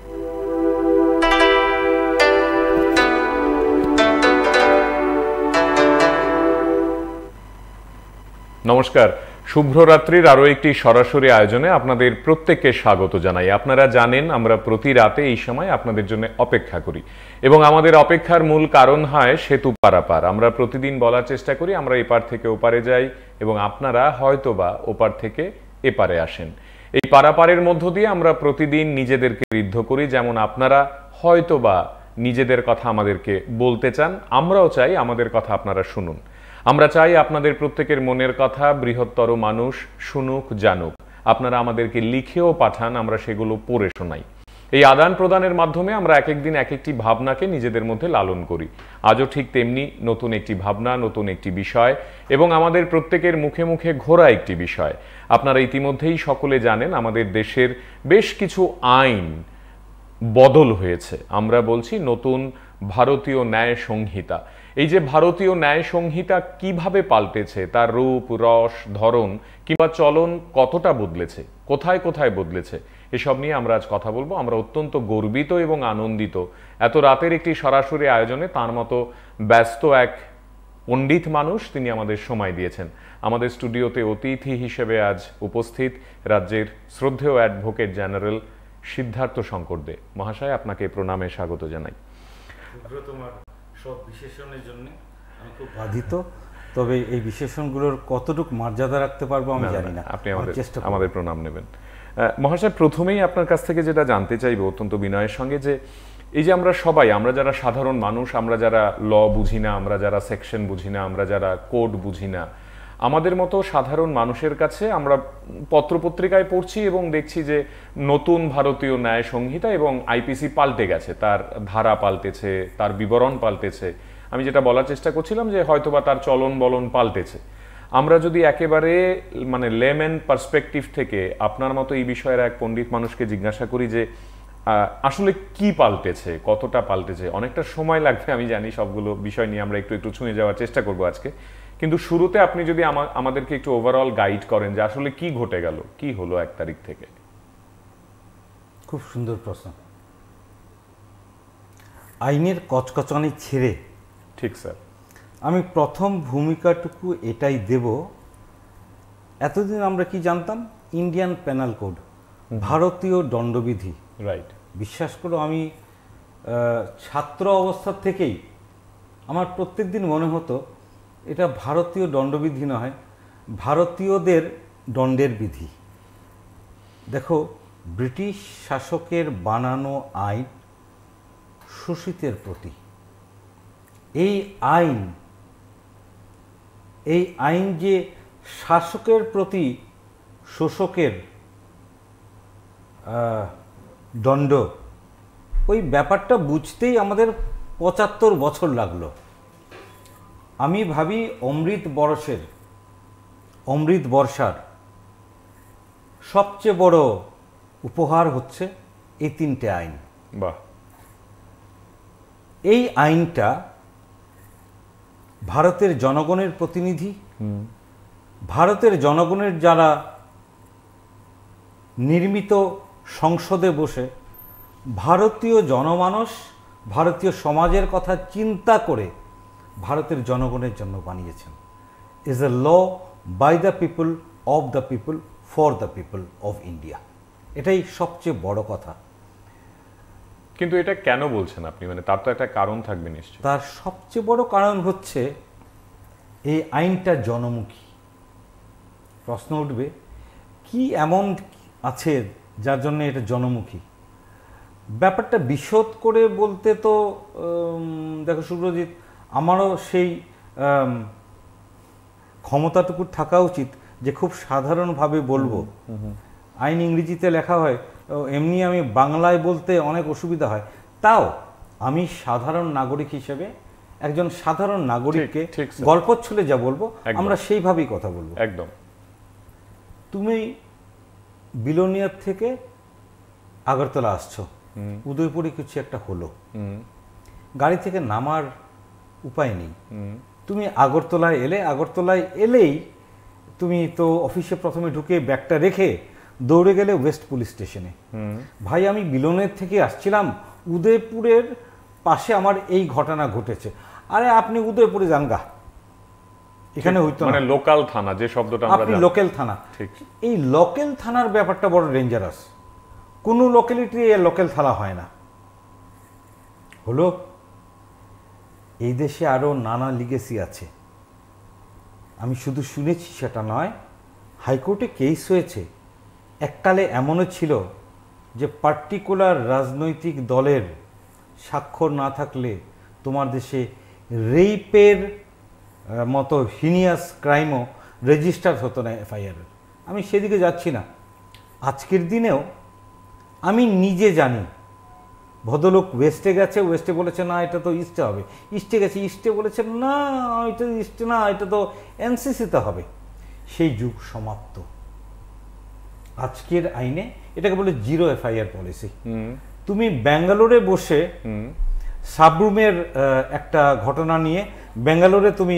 নমস্কার, শুভ্ররাত্রির আরও একটি সরাসরি আয়োজনে আপনাদের প্রত্যেককে স্বাগত জানাই। আপনারা জানেন আমরা প্রতি রাতে এই সময় আপনাদের জন্য অপেক্ষা করি এবং আমাদের অপেক্ষার মূল কারণ হয় সেতু পারাপার। আমরা প্রতিদিন বলার চেষ্টা করি আমরা এপার থেকে ওপারে যাই এবং আপনারা হয়তোবা ওপার থেকে এপারে আসেন। এই পারাপারের মধ্য দিয়ে আমরা প্রতিদিন নিজেদেরকে ঋদ্ধ করি, যেমন আপনারা হয়তোবা নিজেদের কথা আমাদেরকে বলতে চান, আমরাও চাই আমাদের কথা আপনারা শুনুন। আমরা চাই আপনাদের প্রত্যেকের মনের কথা বৃহত্তর মানুষ শুনুক, জানুক। আপনারা আমাদেরকে লিখেও পাঠান, আমরা সেগুলো পড়ে শোনাই। এই আদান প্রদানের মাধ্যমে আমরা এক একদিন এক একটি ভাবনাকে নিজেদের মধ্যে লালন করি। আজও ঠিক তেমনি নতুন একটি ভাবনা, নতুন একটি বিষয় এবং আমাদের প্রত্যেকের মুখে মুখে ঘোরা একটি বিষয়। আপনারা ইতিমধ্যেই সকলে জানেন আমাদের দেশের বেশ কিছু আইন বদল হয়েছে। আমরা বলছি নতুন ভারতীয় ন্যায় সংহিতা। এই যে ভারতীয় ন্যায় সংহিতা কিভাবে পাল্টেছে, তার রূপ, রস, ধরন কিংবা চলন কতটা বদলেছে, কোথায় কোথায় বদলেছে, এসব নিয়ে আমরা আজ কথা বলবো। আমরা অত্যন্ত গর্বিত এবং আনন্দিত এত রাতের একটি সরাসরি আয়োজনে তার মতো ব্যস্ত এক পণ্ডিত মানুষ তিনি আমাদের সময় দিয়েছেন। আমাদের স্টুডিওতে অতিথি হিসেবে আজ উপস্থিত রাজ্যের শ্রদ্ধেয় অ্যাডভোকেট জেনারেল সিদ্ধার্থ শঙ্কর দে মহাশয়, আপনাকে প্রণামে স্বাগত জানাই। তোমার সব বিশেষণের জন্য আমি খুব বাধিত, তবে এই বিশেষণগুলোর কতটুকু মর্যাদা রাখতে পারবো আমি জানি না। আপনি আমাদের প্রণাম নেবেন। মহাশয়, প্রথমেই আপনার কাছ থেকে যেটা জানতে চাইবো অত্যন্ত বিনয়ের সঙ্গে, যে এই যে আমরা সবাই, আমরা যারা সাধারণ মানুষ, আমরা যারা ল বুঝি না, আমরা যারা সেকশন বুঝি না, আমরা যারা কোড বুঝি না, আমাদের মতো সাধারণ মানুষের কাছে আমরা পত্রপত্রিকায় পড়ছি এবং দেখছি যে নতুন ভারতীয় ন্যায় সংহিতা এবং আইপিসি পাল্টে গেছে, তার ধারা পাল্টেছে, তার বিবরণ পাল্টেছে। আমি যেটা বলার চেষ্টা করছিলাম যে হয়তোবা তার চলন বলন পাল্টেছে। আমরা যদি একেবারে মানে লেম্যান পার্সপেক্টিভ থেকে আপনার মতো এই বিষয়ের এক পণ্ডিত মানুষকে জিজ্ঞাসা করি যে আসলে কি পাল্টেছে, কতটা পাল্টেছে, অনেকটা সময় লাগবে আমি জানি, সবগুলো বিষয় নিয়ে আমরা একটু একটু ছুঁয়ে যাওয়ার চেষ্টা করবো আজকে। কিন্তু শুরুতে আপনি যদি আমাদেরকে একটু ওভারঅল গাইড করেন যে আসলে কি ঘটে গেল, কি হলো 1 তারিখ থেকে। খুব সুন্দর প্রশ্ন। আইনের কচকচানি ছেড়ে, ঠিক স্যার, আমি প্রথম ভূমিকাটুকু এটাই দেব। এতদিন আমরা কি জানতাম? ইন্ডিয়ান পেনাল কোড, ভারতীয় দণ্ডবিধি। রাইট। বিশ্বাস করো আমি ছাত্র অবস্থা থেকেই আমার প্রত্যেক দিন মনে হতো এটা ভারতীয় দণ্ডবিধি নয়, ভারতীয়দের দণ্ডের বিধি। দেখো, ব্রিটিশ শাসকের বানানো আইন শোষিতের প্রতি। এই আইন যে শাসকের প্রতি শোষকের দণ্ড, ওই ব্যাপারটা বুঝতেই আমাদের 75 বছর লাগলো। আমি ভাবি অমৃত বর্ষার সবচেয়ে বড় উপহার হচ্ছে এই 3টে আইন। বাহ। এই আইনটা ভারতের জনগণের প্রতিনিধি, ভারতের জনগণের যারা নির্মিত সংসদে বসে ভারতীয় জনমানস, ভারতীয় সমাজের কথা চিন্তা করে ভারতের জনগণের জন্য বানিয়েছেন। Is a law by the people, of the people, for the people of India. এটাই সবচেয়ে বড় কথা। কিন্তু এটা কেন বলছেন আপনি? মানে তার তো একটা কারণ থাকবে নিশ্চয়ই। তার সবচেয়ে বড় কারণ হচ্ছে এই আইনটা জনমুখী। প্রশ্ন উঠবে কি এমন আছে যার জন্য এটা জনমুখী? ব্যাপারটা বিশদ করে বলতে তো দেখো শুভ্রজিৎ, আমারও সেই ক্ষমতাটুকু থাকা উচিত যে খুব সাধারণভাবে বলবো। আইন ইংরেজিতে লেখা হয়, এমনি আমি বাংলায় বলতে অনেক অসুবিধা হয়। তাও আমি সাধারণ নাগরিক হিসেবে একজন সাধারণ নাগরিককে গল্পচ্ছলে যা বলবো আমরা সেইভাবেই কথা বলবো। একদম। তুমি বিলোনিয়ার থেকে আগরতলা আসছো, উদয়পুরে কিছু একটা হলো, গাড়ি থেকে নামার উপায় নেই, তুমি আগরতলায় এলে। আগরতলায় এলেই তুমি তো অফিসে প্রথমে ঢুকে ব্যাগটা রেখে দৌড়ে গেলে ওয়েস্ট পুলিশ স্টেশনে, ভাই আমি বিলোনের থেকে আসছিলাম, উদয়পুরের পাশে আমার এই ঘটনা ঘটেছে। আরে আপনি উদয়পুরে যান গা, এখানে হইতো মানে লোকাল থানা যে শব্দটা আমরা আপনি লোকাল থানা, এই লোকাল থানার ব্যাপারটা বড় ডেঞ্জারাস। কোনো লোকালিটি লোকাল থানা হয় না। হলো এই দেশে আরো নানা লিগেসি আছে, আমি শুধু শুনেছি সেটা নয়, হাইকোর্টে কেস হয়েছে। এককালে এমনও ছিল যে পার্টিকুলার রাজনৈতিক দলের স্বাক্ষর না থাকলে তোমার দেশে রেইপের মতো হিনিয়াস ক্রাইমও রেজিস্টার হতো না এফআইআর। আমি সেদিকে যাচ্ছি না। আজকের দিনেও আমি নিজে জানি ভদ্রলোক ওয়েস্টে গেছে, ওয়েস্টে বলেছে না এটা তো ইস্টে হবে, ইস্টে গেছে, ইস্টে বলেছে না এটা ইস্টে না এটা তো এনসিসিতে হবে। সেই যুগ সমাপ্ত। আজকের আইনে এটাকে বলে জিরো এফআইআর পলিসি। তুমি ব্যাঙ্গালোরে বসে সাবরুমের একটা ঘটনা নিয়ে ব্যাঙ্গালোরে তুমি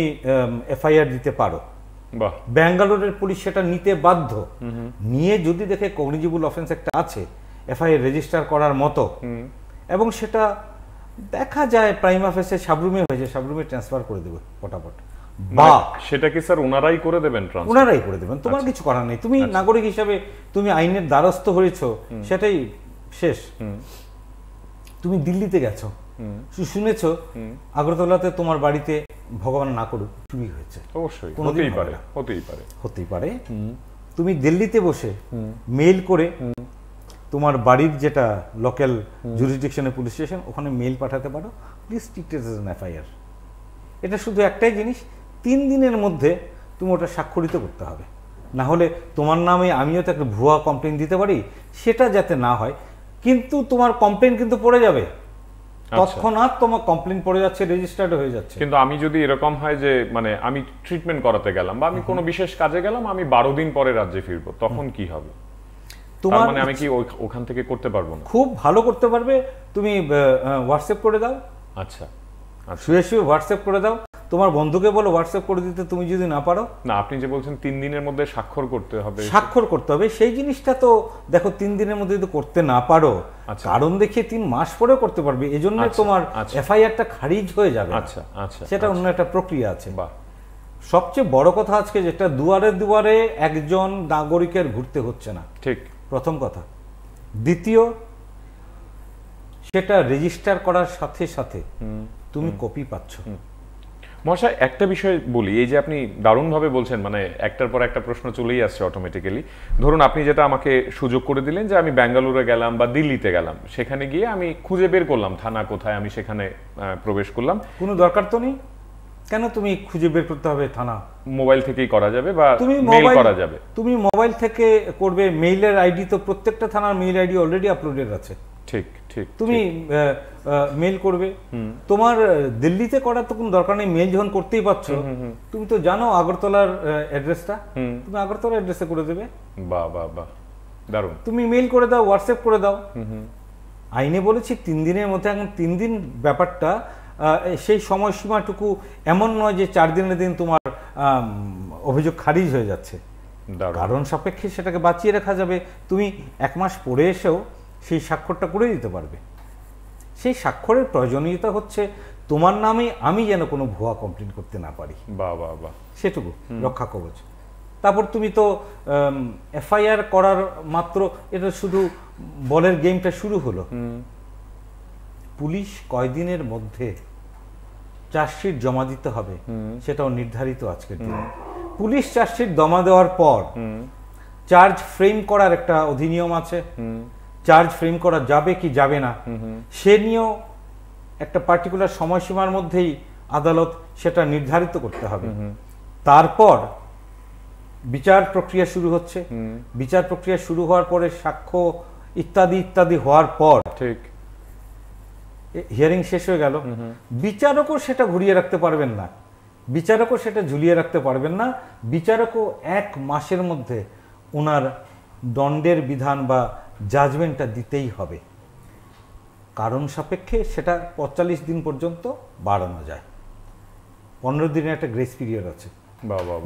এফআইআর দিতে পারো, ব্যাঙ্গালোরের পুলিশ সেটা নিতে বাধ্য। নিয়ে যদি দেখে কগনিজিবল অফেন্স একটা আছে এফআইআর রেজিস্টার করার মতো, এবং সেটা দেখা যায় প্রাইমা ফেসে সাবরুমে হয়েছে, সাবরুমে ট্রান্সফার করে দেবে ফটাফট। বা সেটা কি স্যার ওনারাই করে দেবেন? ওনারাই করে দেবেন, তোমার কিছু করার নেই। তুমি নাগরিক হিসাবে তুমি আইনের দ্বারস্থ হয়েছো, সেটাই শেষ। তুমি দিল্লিতে গেছো, শুনেছো আগরতলাতে তোমার বাড়িতে ভগবান না করুক চুরি হয়েছে, অবশ্যই হতেই পারে। তুমি দিল্লিতে বসে মেইল করে তোমার বাড়ির যেটা লোকাল জুরিসডিকশনের পুলিশ স্টেশন, ওখানে মেইল পাঠাতে পারো, please treat it as an FIR. এটা শুধু একটাই জিনিস, 3 দিনের মধ্যে তুমি ওটা স্বাক্ষরিত করতে হবে। না হলে তোমার নামে আমিও তো একটা ভুয়া কমপ্লেন দিতে পারি, সেটা যাতে না হয়। কিন্তু তোমার কমপ্লেন কিন্তু পড়ে যাবে, তৎক্ষণাৎ তোমার কমপ্লেন পড়ে যাচ্ছে, রেজিস্টার্ড হয়ে যাচ্ছে। কিন্তু আমি যদি এরকম হয় যে মানে আমি ট্রিটমেন্ট করাতে গেলাম বা আমি কোনো বিশেষ কাজে গেলাম, আমি 12 দিন পরে রাজ্যে ফিরবো, তখন কি হবে? তোমার মানে আমি কি ওখান থেকে করতে পারবো না? খুব ভালো করতে পারবে। তুমি হোয়াটসঅ্যাপ করে দাও। আচ্ছা, শুয়ে শুয়ে হোয়াটসঅ্যাপ করে দাও, তোমার বন্ধুকে বলো হোয়াটসঅ্যাপ করে দিতে। তুমি যদি না পারো, না আপনি যে বলছেন 3 দিনের মধ্যে স্বাক্ষর করতে হবে, স্বাক্ষর করতে হবে, সেই জিনিসটা তো দেখো 3 দিনের মধ্যে যদি করতে না পারো, কারণ দেখিয়ে 3 মাস পরেও করতে পারবে, এজন্য তোমার এফআইআরটা খারিজ হয়ে যাবে। আচ্ছা আচ্ছা, সেটা অন্য একটা প্রক্রিয়া আছে। সবচেয়ে বড় কথা আজকে যেটা, দুয়ারে দুয়ারে একজন নাগরিকের ঘুরতে হচ্ছে না, ঠিক প্রথম কথা। দ্বিতীয়, সেটা রেজিস্টার করার সাথে সাথে তুমি কপি পাচ্ছ। মহাশয় একটা বিষয় বলি, এই যে আপনি দারুণভাবে বলছেন, মানে একটার পর একটা প্রশ্ন চলেই আসছে অটোমেটিক্যালি। ধরুন আপনি যেটা আমাকে সুযোগ করে দিলেন যে আমি ব্যাঙ্গালোরে গেলাম বা দিল্লিতে গেলাম, সেখানে গিয়ে আমি খুঁজে বের করলাম থানা কোথায়, আমি সেখানে প্রবেশ করলাম। কোনো দরকার তো নেই, কেন তুমি খুঁজে বের করতে হবে থানা? মোবাইল থেকেই করা যাবে বা মেইল করা যাবে। তুমি মোবাইল থেকে করবে, মেইলের আইডি তো প্রত্যেকটা থানার মেইল আইডি অলরেডি আপলোডেড আছে। ঠিক ঠিক, তুমি মেইল করবে। তোমার দিল্লিতে করার তো কোনো দরকার নেই, মেইল যখন করতেই পারছো, তুমি তো জানো আগরতলার অ্যাড্রেসটা, তুমি আগরতলার অ্যাড্রেসে করে দেবে। বাহ বাহ বাহ, দারুণ। তুমি মেইল করে দাও, হোয়াটসঅ্যাপ করে দাও। আইনে বলেছি 3 দিনের মধ্যে। এখন 3 দিন ব্যাপারটা, সেই সময়সীমাটুকু এমন নয় যে 4 দিনের দিন তোমার অভিযোগ খারিজ হয়ে যাচ্ছে, কারণ সাপেক্ষে সেটাকে বাঁচিয়ে রাখা যাবে। তুমি 1 মাস পরে এসেও সেই স্বাক্ষরটা করে দিতে পারবে। সেই স্বাক্ষরের প্রয়োজনীয়তা হচ্ছে তোমার নামে আমি যেন কোনো ভুয়া কমপ্লেন করতে না পারি, সেটুকু রক্ষা কবচ। তারপর তুমি তো এফআইআর করার মাত্র, এটা শুধু বলের গেমটা শুরু হলো। পুলিশ কয়দিনের মধ্যে চার্জশিট জমা দিতে হবে সেটাও নির্ধারিত আজকের দিনে। পুলিশ চার্জশিট জমা দেওয়ার পর চার্জ ফ্রেম করার একটা অধিনিয়ম আছে, চার্জ ফ্রেম করা যাবে কি যাবে না সে নিয়েও একটা পার্টিকুলার সময়সীমার মধ্যেই আদালত সেটা নির্ধারিত করতে হবে। তারপর বিচার প্রক্রিয়া শুরু হচ্ছে। বিচার প্রক্রিয়া শুরু হওয়ার পরে সাক্ষ্য ইত্যাদি ইত্যাদি হওয়ার পর ঠিক হিয়ারিং শেষ হয়ে গেল। বিচারকও সেটা ঘুরিয়ে রাখতে পারবেন না, বিচারকও সেটা ঝুলিয়ে রাখতে পারবেন না। বিচারকও 1 মাসের মধ্যে ওনার দণ্ডের বিধান বা জাজমেন্টটা দিতেই হবে। কারণ সাপেক্ষে সেটা 45 দিন পর্যন্ত বাড়ানো যায়। 15 দিনের একটা গ্রেস পিরিয়ড আছে,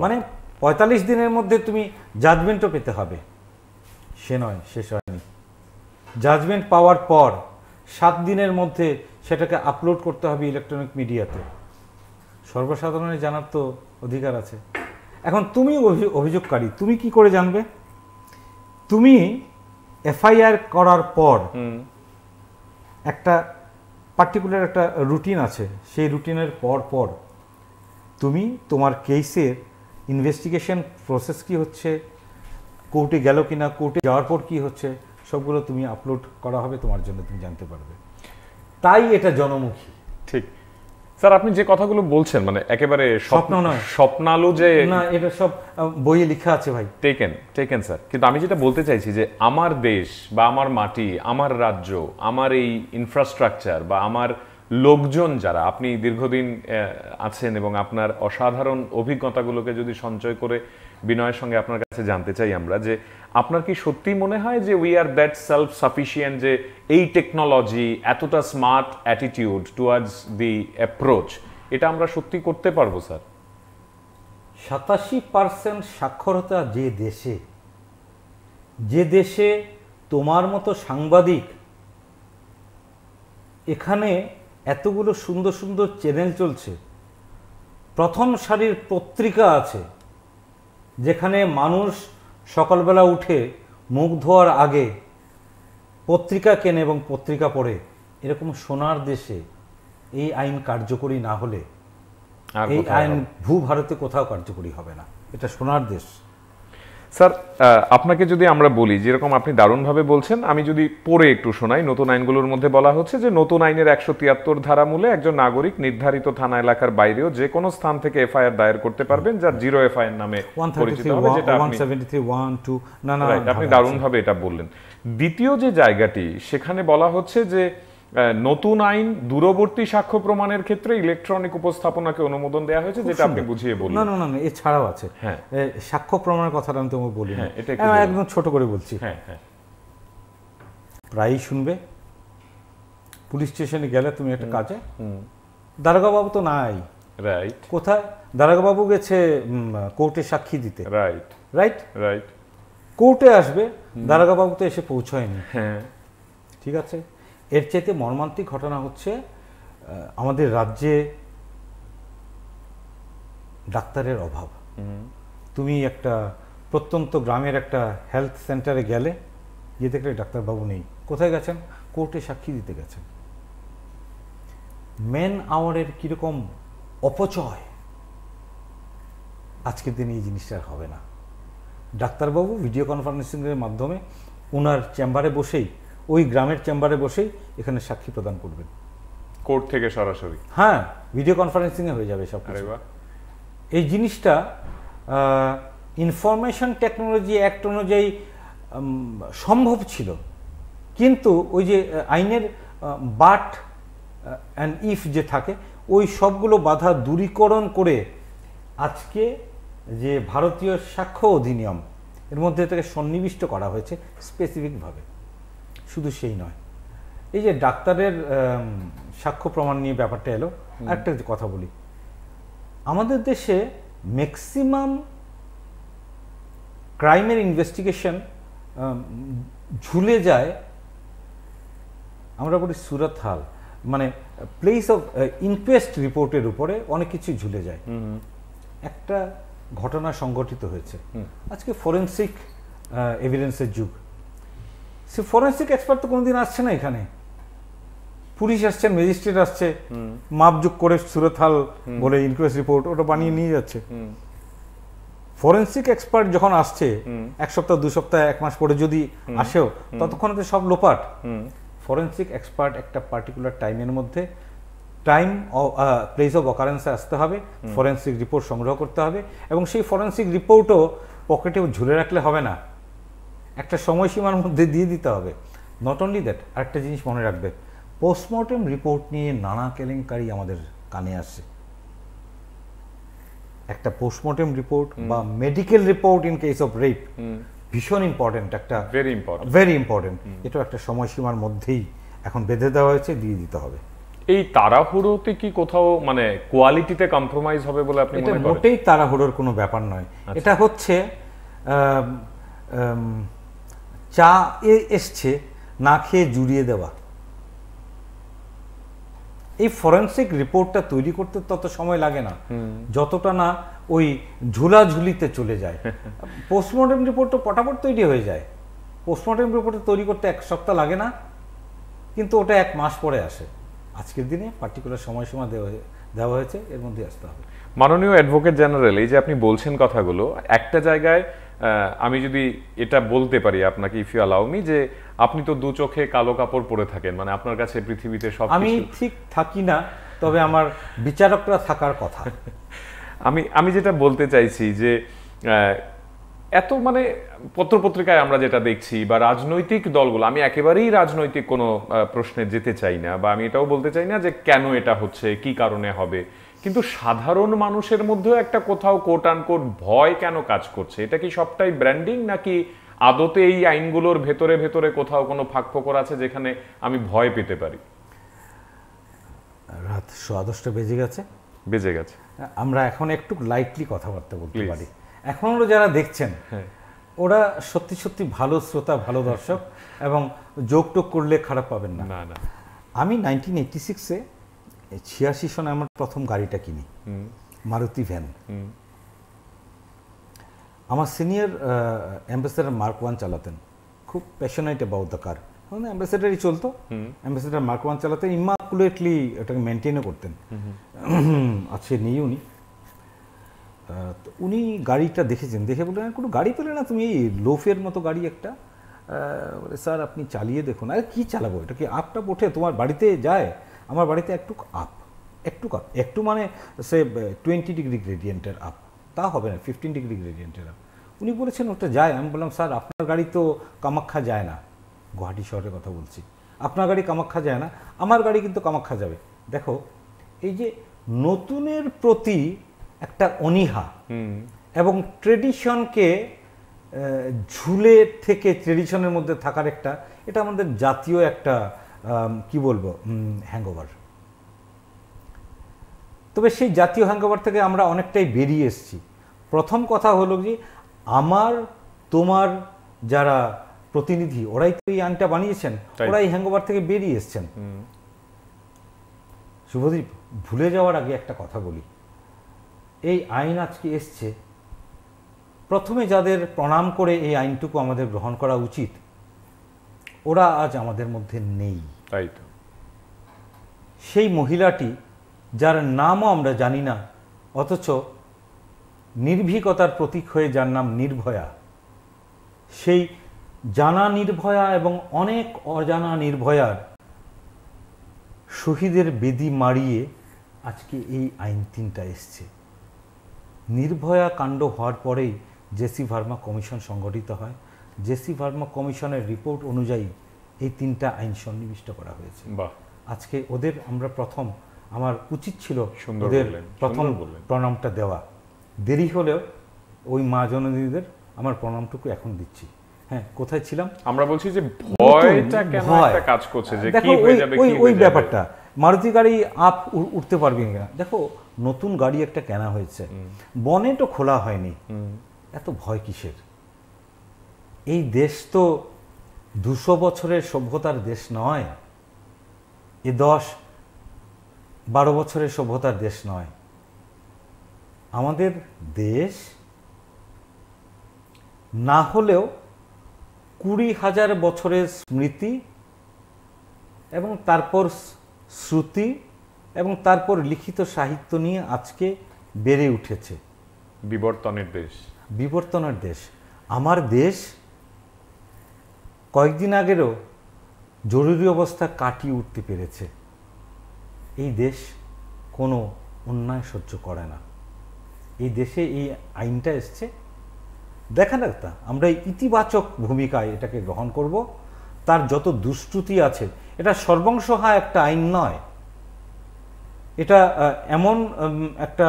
মানে 45 দিনের মধ্যে তুমি জাজমেন্টও পেতে হবে। সে নয়, শেষ হয়নি। জাজমেন্ট পাওয়ার পর 7 দিনের মধ্যে সেটাকে আপলোড করতে হবে ইলেকট্রনিক মিডিয়াতে। সর্বসাধারণের জানার তো অধিকার আছে। এখন তুমি অভিযোগকারী, তুমি কি করে জানবে? তুমি এফআইআর করার পর একটা পার্টিকুলার একটা রুটিন আছে, সেই রুটিনের পর তুমি তোমার কেসের ইনভেস্টিগেশন প্রসেস কি হচ্ছে, কোর্টে গেল কিনা, কোর্টে যাওয়ার পর কি হচ্ছে, সবগুলো তুমি আপলোড করা হবে তোমার জন্য, তুমি জানতে পারবে। তাই এটা জনমুখী। ঠিক স্যার, আপনি যে কথাগুলো বলছেন মানে একেবারে স্বপ্ন নয়, স্বপ্নালু যে না, এটা সব বইয়ে লেখা আছে ভাই। Taken sir. কিন্তু আমি যেটা বলতে চাইছি যে আমার দেশ বা আমার মাটি, আমার রাজ্য, আমার এই ইনফ্রাস্ট্রাকচার বা আমার লোকজন যারা, আপনি দীর্ঘদিন আছেন এবং আপনার অসাধারণ অভিজ্ঞতাগুলোকে যদি সঞ্চয় করে বিনয়ের সঙ্গে আপনার কাছে জানতে চাই আমরা, যে আপনার কি সত্যি মনে হয় যে we are that self sufficient, যে এই টেকনোলজি, এতটা smart attitude towards the approach, এটা আমরা সত্যি করতে পারবো স্যার? 87% সাক্ষরতা যে দেশে তোমার মতো সাংবাদিক, এখানে এতগুলো সুন্দর সুন্দর চ্যানেল চলছে, প্রথম সারির পত্রিকা আছে যেখানে মানুষ সকালবেলা উঠে মুখ ধোয়ার আগে পত্রিকা কেনে এবং পত্রিকা পড়ে, এরকম সোনার দেশে এই আইন কার্যকরী না হলে, এই আইন ভারতে কোথাও কার্যকরী হবে না। এটা সোনার দেশ। স্যার, আপনাকে যদি আমরা বলি, যেরকম আপনি দারুণভাবে বলছেন, আমি যদি পড়ে একটু শোনাই, নতুন আইনগুলোর মধ্যে বলা হচ্ছে যে নতুন আইনের 173 ধারা মূলে একজন নাগরিক নির্ধারিত থানা এলাকার বাইরেও যে কোনো স্থান থেকে এফআইআর দায়ের করতে পারবেন, যার জিরো এফআইআর নামে পরিচিত হবে, যেটা আপনি দারুণভাবে এটা বললেন। দ্বিতীয় যে জায়গাটি, সেখানে বলা হচ্ছে যে নতুন আইন দূরবর্তী সাক্ষ্য প্রমাণের ক্ষেত্রে ইলেকট্রনিক উপস্থাপনাকে অনুমোদন দেওয়া হয়েছে, যেটা আপনি বুঝিয়ে বললেন। না, এছাড়াও আছে। হ্যাঁ, সাক্ষ্য প্রমাণের কথাটা আমি তোমাকে বলি, এটা একদম ছোট করে বলছি। হ্যাঁ, প্রায়ই শুনবে পুলিশ স্টেশনে গেলে তুমি একটা কাজে, দারোগা বাবু তো নাই, রাইট, কোথায়? দারোগা বাবু গেছে কোর্টে সাক্ষী দিতে, রাইট। কোর্টে আসবে, দারোগা বাবু তো এসে পৌঁছায়নি। হ্যাঁ, ঠিক আছে। এর চাইতে মর্মান্তিক ঘটনা হচ্ছে আমাদের রাজ্যে ডাক্তারের অভাব। তুমি একটা প্রত্যন্ত গ্রামের একটা হেলথ সেন্টারে গেলে, গিয়ে দেখলে ডাক্তারবাবু নেই। কোথায় গেছেন? কোর্টে সাক্ষী দিতে গেছেন। ম্যান আওয়ারের কীরকম অপচয়, আজকের দিনে এই জিনিসটা আর হবে না। ডাক্তারবাবু ভিডিও কনফারেন্সিংয়ের মাধ্যমে ওনার চেম্বারে বসেই, ওই গ্রামের চেম্বারে বসেই এখানে সাক্ষী প্রদান করবেন, কোর্ট থেকে সরাসরি। হ্যাঁ, ভিডিও কনফারেন্সিংয়ে হয়ে যাবে সব। এই জিনিসটা ইনফরমেশন টেকনোলজি অ্যাক্ট অনুযায়ী সম্ভব ছিল, কিন্তু ওই যে আইনের বাট অ্যান্ড ইফ যে থাকে, ওই সবগুলো বাধা দূরীকরণ করে আজকে যে ভারতীয় সাক্ষ্য অধিনিয়ম, এর মধ্যে থেকে সন্নিবিষ্ট করা হয়েছে স্পেসিফিকভাবে। শুধু সেই নয়, এই যে ডাক্তারের সাক্ষ্য প্রমাণ নিয়ে ব্যাপারটা এলো, একটা কথা বলি, আমাদের দেশে ম্যাক্সিমাম ক্রাইমের ইনভেস্টিগেশন ঝুলে যায়, আমরা বলি সুরত হাল, মানে প্লেস অফ ইনকোয়েস্ট রিপোর্টের উপরে অনেক কিছু ঝুলে যায়। একটা ঘটনা সংঘটিত হয়েছে, আজকে ফরেন্সিক এভিডেন্সের যুগ। সে ফরেন্সিক এক্সপার্ট তো কোনোদিন আসছে না এখানে, পুলিশ আসছেন, ম্যাজিস্ট্রেট আসছে, মাপযোগ করে সুরত হাল বলে ইনকোয়েস্ট রিপোর্ট ওটা বানিয়ে নিয়ে যাচ্ছে। ফরেন্সিক এক্সপার্ট যখন আসছে 1 সপ্তাহ 2 সপ্তাহ 1 মাস পরে যদি আসেও, ততক্ষণে তো সব লোপাট। ফরেন্সিক এক্সপার্ট একটা পার্টিকুলার টাইমের মধ্যে, টাইম প্লেস অফ অকারেন্সে আসতে হবে, ফরেন্সিক রিপোর্ট সংগ্রহ করতে হবে, এবং সেই ফরেন্সিক রিপোর্টও পকেটে ঝুলে রাখলে হবে না, একটা সময়সীমার মধ্যে দিয়ে দিতে হবে। নট অনলি দ্যাট, আরেকটা জিনিস মনে রাখবে, পোস্টমর্টেম রিপোর্ট নিয়ে নানা কেলেঙ্কারি আমাদের কানে আসে। একটা পোস্টমর্টেম রিপোর্ট বা medical report in case of rape ভীষণ ইম্পর্টেন্ট, একটা ভেরি ইম্পর্টেন্ট। এটা একটা সময়সীমার মধ্যেই এখন বেঁধে দেওয়া হয়েছে, দিয়ে দিতে হবে। এই তাড়াহুড়োতে কি কোথাও মানে কোয়ালিটিতে কম্প্রোমাইজ হবে বলে আপনি মনে করেন? এটা মোটেই তাড়াহুড়োর কোনো ব্যাপার নয়। এটা হচ্ছে চা এসছে না খেয়ে জুড়িয়ে দেওয়া। এই ফরেন্সিক রিপোর্টটা তৈরি করতে তত সময় লাগে না যতটা না ওই ঝুলাঝুলিতে চলে যায়। পোস্টমর্টম রিপোর্ট তো পটাপট তৈরি হয়ে যায়, পোস্টমর্টম রিপোর্টটা তৈরি করতে 1 সপ্তাহ লাগে না, কিন্তু ওটা 1 মাস পরে আসে। আজকের দিনে পার্টিকুলার সময়সীমা দেওয়া হয়েছে, এর মধ্যে আসতে হবে। মাননীয় অ্যাডভোকেট জেনারেল, এই যে আপনি বলছেন কথাগুলো, একটা জায়গায় আমি যদি এটা বলতে পারি আপনাকে, ইফ ইউ অ্যালাউ মি, যে আপনি তো 2 চোখে কালো কাপড় পরে থাকেন, মানে আপনার কাছে পৃথিবীতে সব আমি ঠিক থাকি না, তবে আমার বিচারকরা থাকার কথা। আমি যেটা বলতে চাইছি যে এত মানে পত্রপত্রিকায় আমরা যেটা দেখছি বা রাজনৈতিক দলগুলো, আমি একেবারেই রাজনৈতিক কোনো প্রশ্নে যেতে চাই না, বা আমি এটাও বলতে চাই না যে কেন এটা হচ্ছে, কি কারণে হবে, কিন্তু সাধারণ মানুষের মধ্যেও একটা কোথাও কোট আনকোট ভয় কেন কাজ করছে? এটা কি সবটাই ব্র্যান্ডিং, নাকি আদতে এই আইনগুলোর ভেতরে ভেতরে কোথাও কোনো ফাঁকফোকর আছে যেখানে আমি ভয় পেতে পারি? রাত 10:15 বেজে গেছে। আমরা এখন একটু লাইটলি কথাবার্তা বলতে পারি। এখনও যারা দেখছেন ওরা সত্যি সত্যি ভালো শ্রোতা, ভালো দর্শক, এবং যোগ টোগ করলে খারাপ পাবেন না। আমি 1986-এ 86 সনে আমার প্রথম গাড়িটা কিনি, মারুতি ভ্যান। আমার সিনিয়র অ্যাম্বাসেডর মার্ক 1 চালাতেন, খুব প্যাশনেট অ্যাবাউট দ্য কার, অ্যাম্বাসেডারই চলতো, অ্যাম্বাসেডর মার্ক 1 চালাতেন, ইমাকুলেটলি এটাকে মেনটেনও করতেন। আছে নেই উনি, তো উনি গাড়িটা দেখেছেন, দেখে বললেন কোনো গাড়ি পেলে না তুমি, এই লোফের মতো গাড়ি একটা? বলে স্যার আপনি চালিয়ে দেখুন। আরে কী চালাবো, এটা কি আপটা ওঠে তোমার বাড়িতে যায়? আমার বাড়িতে একটু আপ, একটু মানে সে 20 ডিগ্রি গ্রেডিয়েন্টের আপ, তা হবে না, 15 ডিগ্রি গ্রেডিয়েন্টের আপ। উনি বলেছেন ওটা যায়। আমি বললাম স্যার আপনার গাড়ি তো কামাখ্যা যায় না, গুয়াহাটি শহরের কথা বলছি, আপনার গাড়ি কামাখ্যা যায় না, আমার গাড়ি কিন্তু কামাখ্যা যাবে। দেখো এই যে নতুনের প্রতি একটা অনীহা এবং ট্রেডিশনকে ঝুলে থেকে ট্রেডিশনের মধ্যে থাকার একটা, এটা আমাদের জাতীয় একটা কি বলবো হ্যাংওভার। তবে সেই জাতীয় হ্যাংওভার থেকে আমরা অনেকটাই বেরিয়ে এসেছি। প্রথম কথা হলো যে আমার তোমার যারা প্রতিনিধি, ওরাই তো এই আইনটা বানিয়েছেন, ওরাই হ্যাংওভার থেকে বেরিয়ে এসছেন। শুভদীপ, ভুলে যাওয়ার আগে একটা কথা বলি, এই আইন আজকে এসছে, প্রথমে যাদের প্রণাম করে এই আইনটুকু আমাদের গ্রহণ করা উচিত, ওরা আজ আমাদের মধ্যে নেই। তাই তো। সেই মহিলাটি যার নামও আমরা জানি না, অথচ নির্ভীকতার প্রতীক হয়ে যার নাম নির্ভয়া, সেই জানা নির্ভয়া এবং অনেক অজানা নির্ভয়ার শহীদের বেদি মারিয়ে আজকে এই আইন 3টা এসছে। নির্ভয়া কাণ্ড হওয়ার পরেই জেসি ভার্মা কমিশন সংগঠিত হয়। জেসি ভার্মা কমিশনের রিপোর্ট অনুযায়ী এই 3টা আইন সন্নিবিষ্ট করা হয়েছে। আজকে ওদের আমরা প্রথম, আমার উচিত ছিল ওদের প্রথম প্রণামটা দেওয়া, দেরি হলেও ওই মা জননীদের আমার প্রণামটুকু এখন দিচ্ছি। হ্যাঁ, কোথায় ছিলাম? আমরা বলছি যে ভয়টা কেন একটা কাজ করছে, যে কি হয়ে যাবে, ওই ব্যাপারটা, মারুতি গাড়ি আপ উঠতে পারবি কিনা। দেখো নতুন গাড়ি একটা কেনা হয়েছে, বনেটও খোলা হয়নি, এত ভয় কিসের? এই দেশ তো 200 বছরের সভ্যতার দেশ নয়, এ 10-12 বছরের সভ্যতার দেশ নয়। আমাদের দেশ না হলেও 20,000 বছরের স্মৃতি এবং তারপর শ্রুতি এবং তারপর লিখিত সাহিত্য নিয়ে আজকে বেড়ে উঠেছে। বিবর্তনের দেশ আমার দেশ। কয়েকদিন আগেরও জরুরি অবস্থা কাটিয়ে উঠতে পেরেছে। এই দেশ কোনো অন্যায় সহ্য করে না। এই দেশে এই আইনটা এসছে, দেখা যাক, আমরা ইতিবাচক ভূমিকায় এটাকে গ্রহণ করব। তার যত দুষ্কৃতি আছে, এটা সর্বংসহা একটা আইন নয়, এটা এমন একটা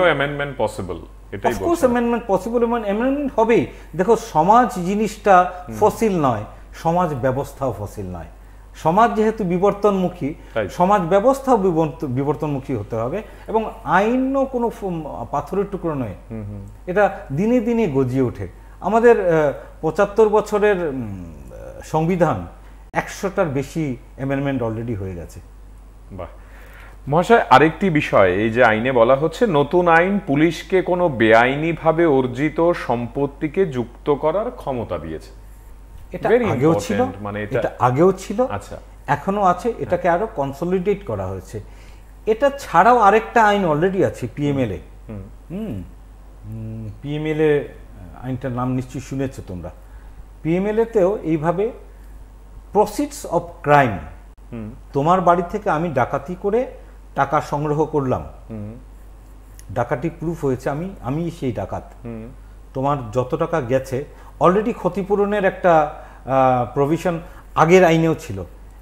অ্যামেন্ডমেন্ট পসিবল, এটাই বলছি। অফকোর্স অ্যামেন্ডমেন্ট পসিবল, এবং অ্যামেন্ডমেন্ট হবেই। দেখো সমাজ জিনিসটা ফসিল নয়, সমাজ ব্যবস্থাও ফসিল নয়। সমাজ যেহেতু বিবর্তনমুখী, সমাজ ব্যবস্থাও বিবর্তনমুখী হতে হবে, এবং আইনও কোনো পাথরের টুকরো নয়, এটা দিনে দিনে গজিয়ে ওঠে। আমাদের 75 বছরের সংবিধান 100টার বেশি অ্যামেন্ডমেন্ট অলরেডি হয়ে গেছে। বাহ মহাশয়, আরেকটি বিষয়, এই যে আইনে বলা হচ্ছে নতুন আইন পুলিশকে কোনো বেআইনিভাবে অর্জিত সম্পত্তিকে যুক্ত করার ক্ষমতা দিয়েছে। এটা আগেও ছিল, মানে এটা আগেও ছিল, আচ্ছা এখনো আছে, এটাকে আরো কনসলিডেট করা হয়েছে। এটা ছাড়াও আরেকটা আইন অলরেডি আছে, পিএমএলএ। পিএমএলএ আইনটার নাম নিশ্চয়ই শুনেছো তোমরা। পিএমএলএতেও এইভাবে প্রসিডস অফ ক্রাইম, তোমার বাড়ি থেকে আমি ডাকাতি করে টাকা সংগ্রহ করলাম, ডাকাতি প্রুফ হয়েছে আমি সেই ডাকাত, তোমার যত টাকা গেছে অলরেডি ক্ষতিপূরণের একটা প্রভিশন আগের আইনেও ছিল,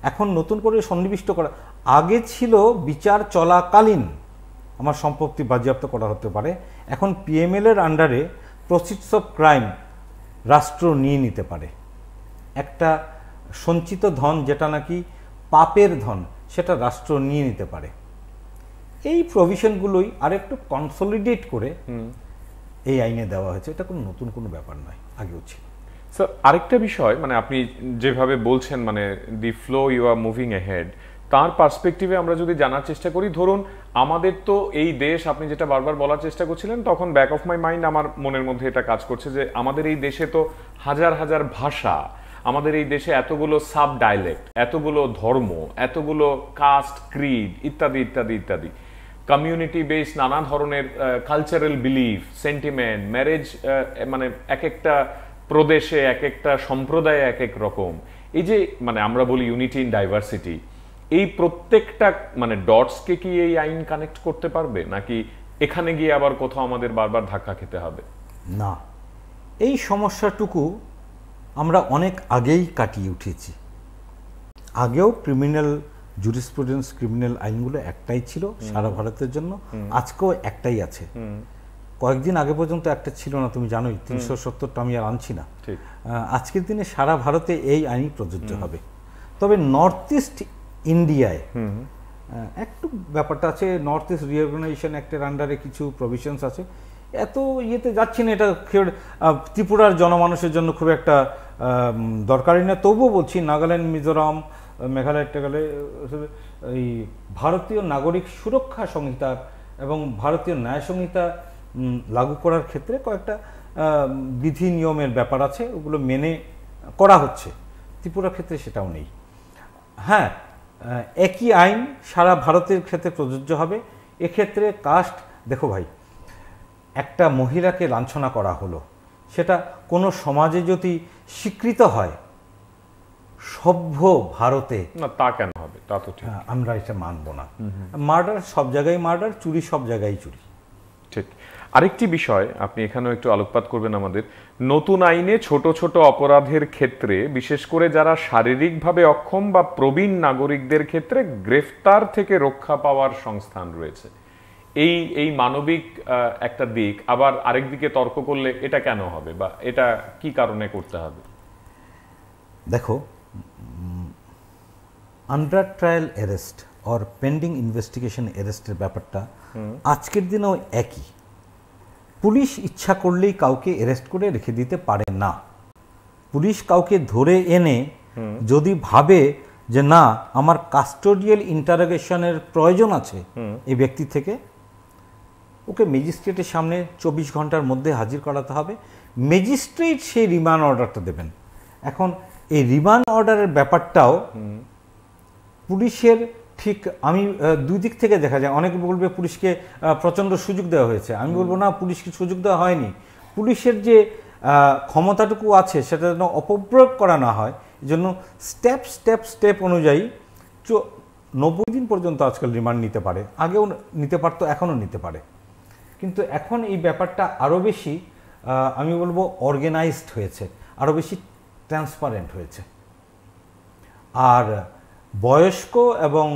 এখন নতুন করে সন্নিবিষ্ট করা। আগে ছিল বিচার চলাকালীন আমার সম্পত্তি বাজেয়াপ্ত করা হতে পারে, এখন পিএমএল এর আন্ডারে প্রসিডস অফ ক্রাইম রাষ্ট্র নিয়ে নিতে পারে। একটা সঞ্চিত ধন যেটা নাকি পাপের ধন, সেটা রাষ্ট্র নিয়ে নিতে পারে। এই প্রভিশনগুলোই আরেকটু কনসলিডেট করে এই আইনে দেওয়া হয়েছে। এটা কোনো নতুন কোনো ব্যাপার নয়, আগেও ছিল। স্যার আরেকটা বিষয়, মানে আপনি যেভাবে বলছেন, মানে the flow you are moving ahead, তার পার্সপেক্টিভে আমরা যদি জানার চেষ্টা করি, ধরুন আমাদের তো এই দেশ, আপনি যেটা বারবার বলার চেষ্টা করছিলেন, তখন ব্যাক অফ মাই মাইন্ড আমার মনের মধ্যে এটা কাজ করছে যে আমাদের এই দেশে তো হাজার হাজার ভাষা, আমাদের এই দেশে এতগুলো সাব ডায়ালেক্ট, এতগুলো ধর্ম, এতগুলো কাস্ট, ক্রিড ইত্যাদি ইত্যাদি ইত্যাদি, কমিউনিটি বেস নানা ধরনের কালচারাল বিলিফ, সেন্টিমেন্ট, ম্যারেজ, মানে এক একটা প্রদেশে এক একটা সম্প্রদায়ে এক এক রকম। এই যে মানে আমরা বলি ইউনিটি ইন ডাইভার্সিটি, এই প্রত্যেকটা মানে ডটসকে কি এই আইন কানেক্ট করতে পারবে, নাকি এখানে গিয়ে আবার কোথাও আমাদের বারবার ধাক্কা খেতে হবে? না, এই সমস্যাটুকু আমরা অনেক আগেই কাটিয়ে উঠেছি। আগেও ক্রিমিনাল জুরিসপ্রুডেন্স, ক্রিমিনাল আইনগুলো একটাই ছিল সারা ভারতের জন্য, আজকেও একটাই আছে। কয়েকদিন আগে পর্যন্ত একটা ছিল না, তুমি জানোই, 370টা আমি আর আনছি না। আজকের দিনে সারা ভারতে এই আইন প্রযোজ্য হবে। তবে নর্থ ইস্ট ইন্ডিয়ায় একটু ব্যাপারটা আছে, নর্থ ইস্ট রিঅর্গানাইজেশন অ্যাক্টের আন্ডারে কিছু প্রভিশনস আছে, এত ইয়েতে যাচ্ছি না, এটা ত্রিপুরার জনমানুষের জন্য খুব একটা দরকারি না। তবুও বলছি, নাগাল্যান্ড, মিজোরাম, মেঘালয় টেঘালয়, এই ভারতীয় নাগরিক সুরক্ষা সংহিতা এবং ভারতীয় ন্যায় সংহিতা লাগু করার ক্ষেত্রে কয়েকটা বিধি নিয়মের ব্যাপার আছে, ওগুলো মেনে করা হচ্ছে। ত্রিপুরার ক্ষেত্রে সেটাও নেই। হ্যাঁ, একই আইন সারা ভারতের ক্ষেত্রে প্রযোজ্য হবে। এক্ষেত্রে কাস্ট, দেখো ভাই, একটা মহিলাকে লাঞ্ছনা করা হলো, সেটা কোনো সমাজে যদি স্বীকৃত হয়, সভ্য ভারতে না তা কেন হবে, তা তো ঠিক, আমরা এটা মানব না। মার্ডার সব জায়গায় মার্ডার, চুরি সব জায়গায় চুরি। ঠিক। আরেকটি বিষয় আপনি এখানেও একটু আলোকপাত করবেন আমাদের, নতুন আইনে ছোট ছোট অপরাধের ক্ষেত্রে, বিশেষ করে যারা শারীরিকভাবে অক্ষম বা প্রবীণ নাগরিকদের ক্ষেত্রে গ্রেফতার থেকে রক্ষা পাওয়ার সংস্থান রয়েছে। এই মানবিক একটা দিক, আবার আরেক দিকে তর্ক করলে এটা কেন হবে, বা এটা কি কারণে করতে হবে? দেখো, under trial arrest or pending investigation অ্যারেস্টের ব্যাপারটা আজকের দিনেও একই। পুলিশ ইচ্ছা করলেই কাউকে অ্যারেস্ট করে রেখে দিতে পারে না। পুলিশ কাউকে ধরে এনে যদি ভাবে যে না, আমার কাস্টোডিয়াল ইন্টারোগেশনের প্রয়োজন আছে এই ব্যক্তি থেকে, ওকে ম্যাজিস্ট্রেটের সামনে 24 ঘন্টার মধ্যে হাজির করাতে হবে। ম্যাজিস্ট্রেট সেই রিমান্ড অর্ডারটা দেবেন। এখন এই রিমান্ড অর্ডারের ব্যাপারটাও পুলিশের ঠিক, আমি দুই দিক থেকে দেখা যায়। অনেকে বলবে পুলিশকে প্রচণ্ড সুযোগ দেওয়া হয়েছে, আমি বলবো না, পুলিশকে সুযোগ দেওয়া হয়নি। পুলিশের যে ক্ষমতাটুকু আছে সেটা যেন অপপ্রয়োগ করা না হয়, এজন্য স্টেপ অনুযায়ী 90 দিন পর্যন্ত আজকাল রিমান্ড নিতে পারে। আগেও নিতে পারতো, এখনও নিতে পারে। কিন্তু এখন এই ব্যাপারটা আরও বেশি, আমি বলবো, অর্গানাইজড হয়েছে, আরও বেশি ট্রান্সপারেন্ট হয়েছে। আর বয়স্ক এবং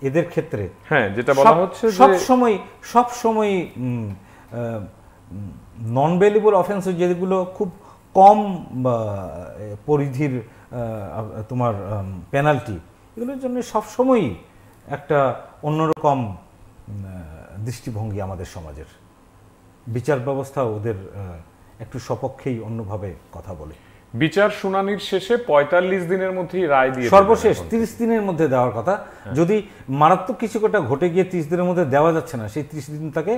এদের ক্ষেত্রে, হ্যাঁ, যেটা বলা হচ্ছে সব সময় নন বেলেবল অফেন্স, যেগুলো খুব কম পরিধির তোমার পেনাল্টি, এগুলোর জন্য সবসময়ই একটা অন্যরকম দৃষ্টিভঙ্গি আমাদের সমাজের। বিচার ব্যবস্থা ওদের একটু সপক্ষেই অন্যভাবে কথা বলে। বিচার শুনানির শেষে ৪৫ দিনের মধ্যেই রায় দিয়ে সর্বশেষ 30 দিনের মধ্যে দেওয়ার কথা। যদি মারাত্মক কিছু একটা ঘটে গিয়ে 30 দিনের মধ্যে দেওয়া যাচ্ছে না, সেই 30 দিন থেকে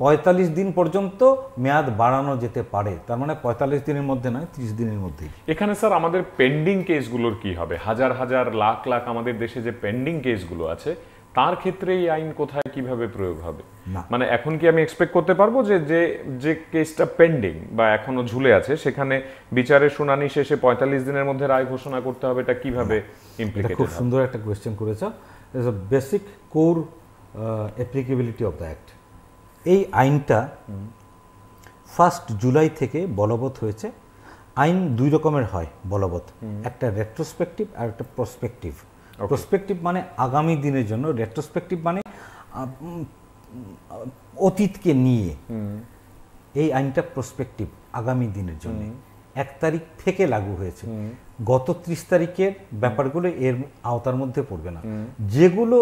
45 দিন পর্যন্ত মেয়াদ বাড়ানো যেতে পারে। তার মানে 45 দিনের মধ্যে নয়, 30 দিনের মধ্যেই। এখানে স্যার আমাদের পেন্ডিং কেসগুলোর কি হবে? হাজার হাজার লাখ লাখ আমাদের দেশে যে পেন্ডিং কেসগুলো আছে, তার ক্ষেত্রে এই আইন কোথায় কিভাবে প্রয়োগ হবে? মানে এখন কি আমি এক্সপেক্ট করতে পারবো যে যে কেসটা পেন্ডিং বা এখনো ঝুলে আছে, সেখানে বিচারের শুনানি শেষে 45 দিনের মধ্যে রায় ঘোষণা করতে হবে? এটা কিভাবে ইমপ্লিকেটেড? খুব সুন্দর একটা কোয়েশ্চেন করেছো। It's a basic core applicability of the act. এই আইনটা 1 জুলাই থেকে বলবৎ হয়েছে। আইন দুই রকমের হয় বলবৎ, একটা রেট্রোস্পেক্টিভ আর একটা প্রসপেক্টিভ। প্রসপেক্টিভ মানে আগামী দিনের জন্য, রেট্রোস্পেক্টিভ মানে অতীতকে নিয়ে। এই আইনটা প্রসপেক্টিভ, আগামী দিনের জন্য। 1 তারিখ থেকে লাগু হয়েছে। গত 30 তারিখের ব্যাপারগুলো এর আওতার মধ্যে পড়বে না। যেগুলো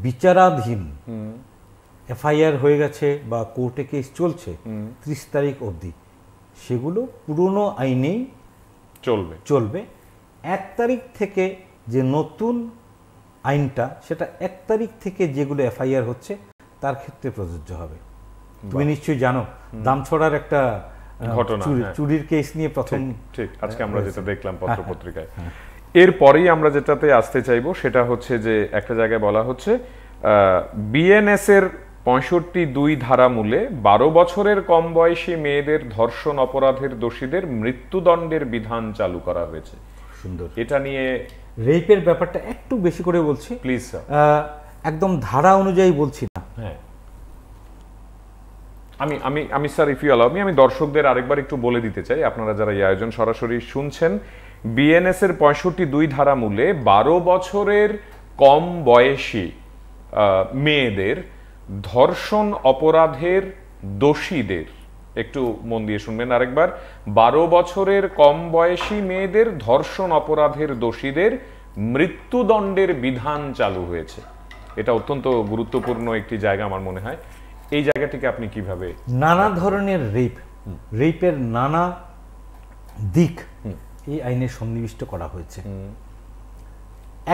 বিচারাধীন, এফআইআর হয়ে গেছে বা কোর্টে কেস চলছে 30 তারিখ অবধি, সেগুলো পুরনো আইনেই চলবে। 1 তারিখ থেকে যে নতুন আইনটা, সেটা 1 তারিখ থেকে যেগুলো এফআইআর হচ্ছে তার ক্ষেত্রে প্রযোজ্য হবে। তুমি নিশ্চয়ই জানো দামছড়ার একটা ঘটনা, চুরির কেস নিয়ে প্রথম ঠিক আজকে আমরা যেটা দেখলাম পত্রপত্রিকায়। এরপরেই আমরা যেটাতে আসতে চাইবো সেটা হচ্ছে যে একটা জায়গায় বলা হচ্ছে বিএনএস এর 65(2) ধারামূলে 12 বছরের কম বয়সী মেয়েদের ধর্ষণ অপরাধের দোষীদের মৃত্যুদণ্ডের বিধান চালু করা হয়েছে। সুন্দর। এটা নিয়ে রেপের ব্যাপারটা একটু বেশি করে বলছি প্লিজ স্যার, একদম ধারা অনুযায়ী বলছি না। হ্যাঁ, আমি sir if you allow me, আমি দর্শকদের আরেকবার একটু বলে দিতে চাই, আপনারা যারা এই আয়োজন সরাসরি শুনছেন, বিএনএস এর 65(2) ধারামূলে 12 বছরের কম বয়সী মেয়েদের ধর্ষণ অপরাধের দোষীদের, একটু মন দিয়ে শুনবেন আরেকবার, 12 বছরের কম বয়সী মেয়েদের ধর্ষণ অপরাধের দোষীদের মৃত্যুদণ্ডের বিধান চালু হয়েছে। এটা অত্যন্ত গুরুত্বপূর্ণ একটি জায়গা আমার মনে হয়। এই জায়গাটিকে আপনি কিভাবে? নানা ধরনের রেপের নানা দিক এই আইনে সন্নিবিষ্ট করা হয়েছে।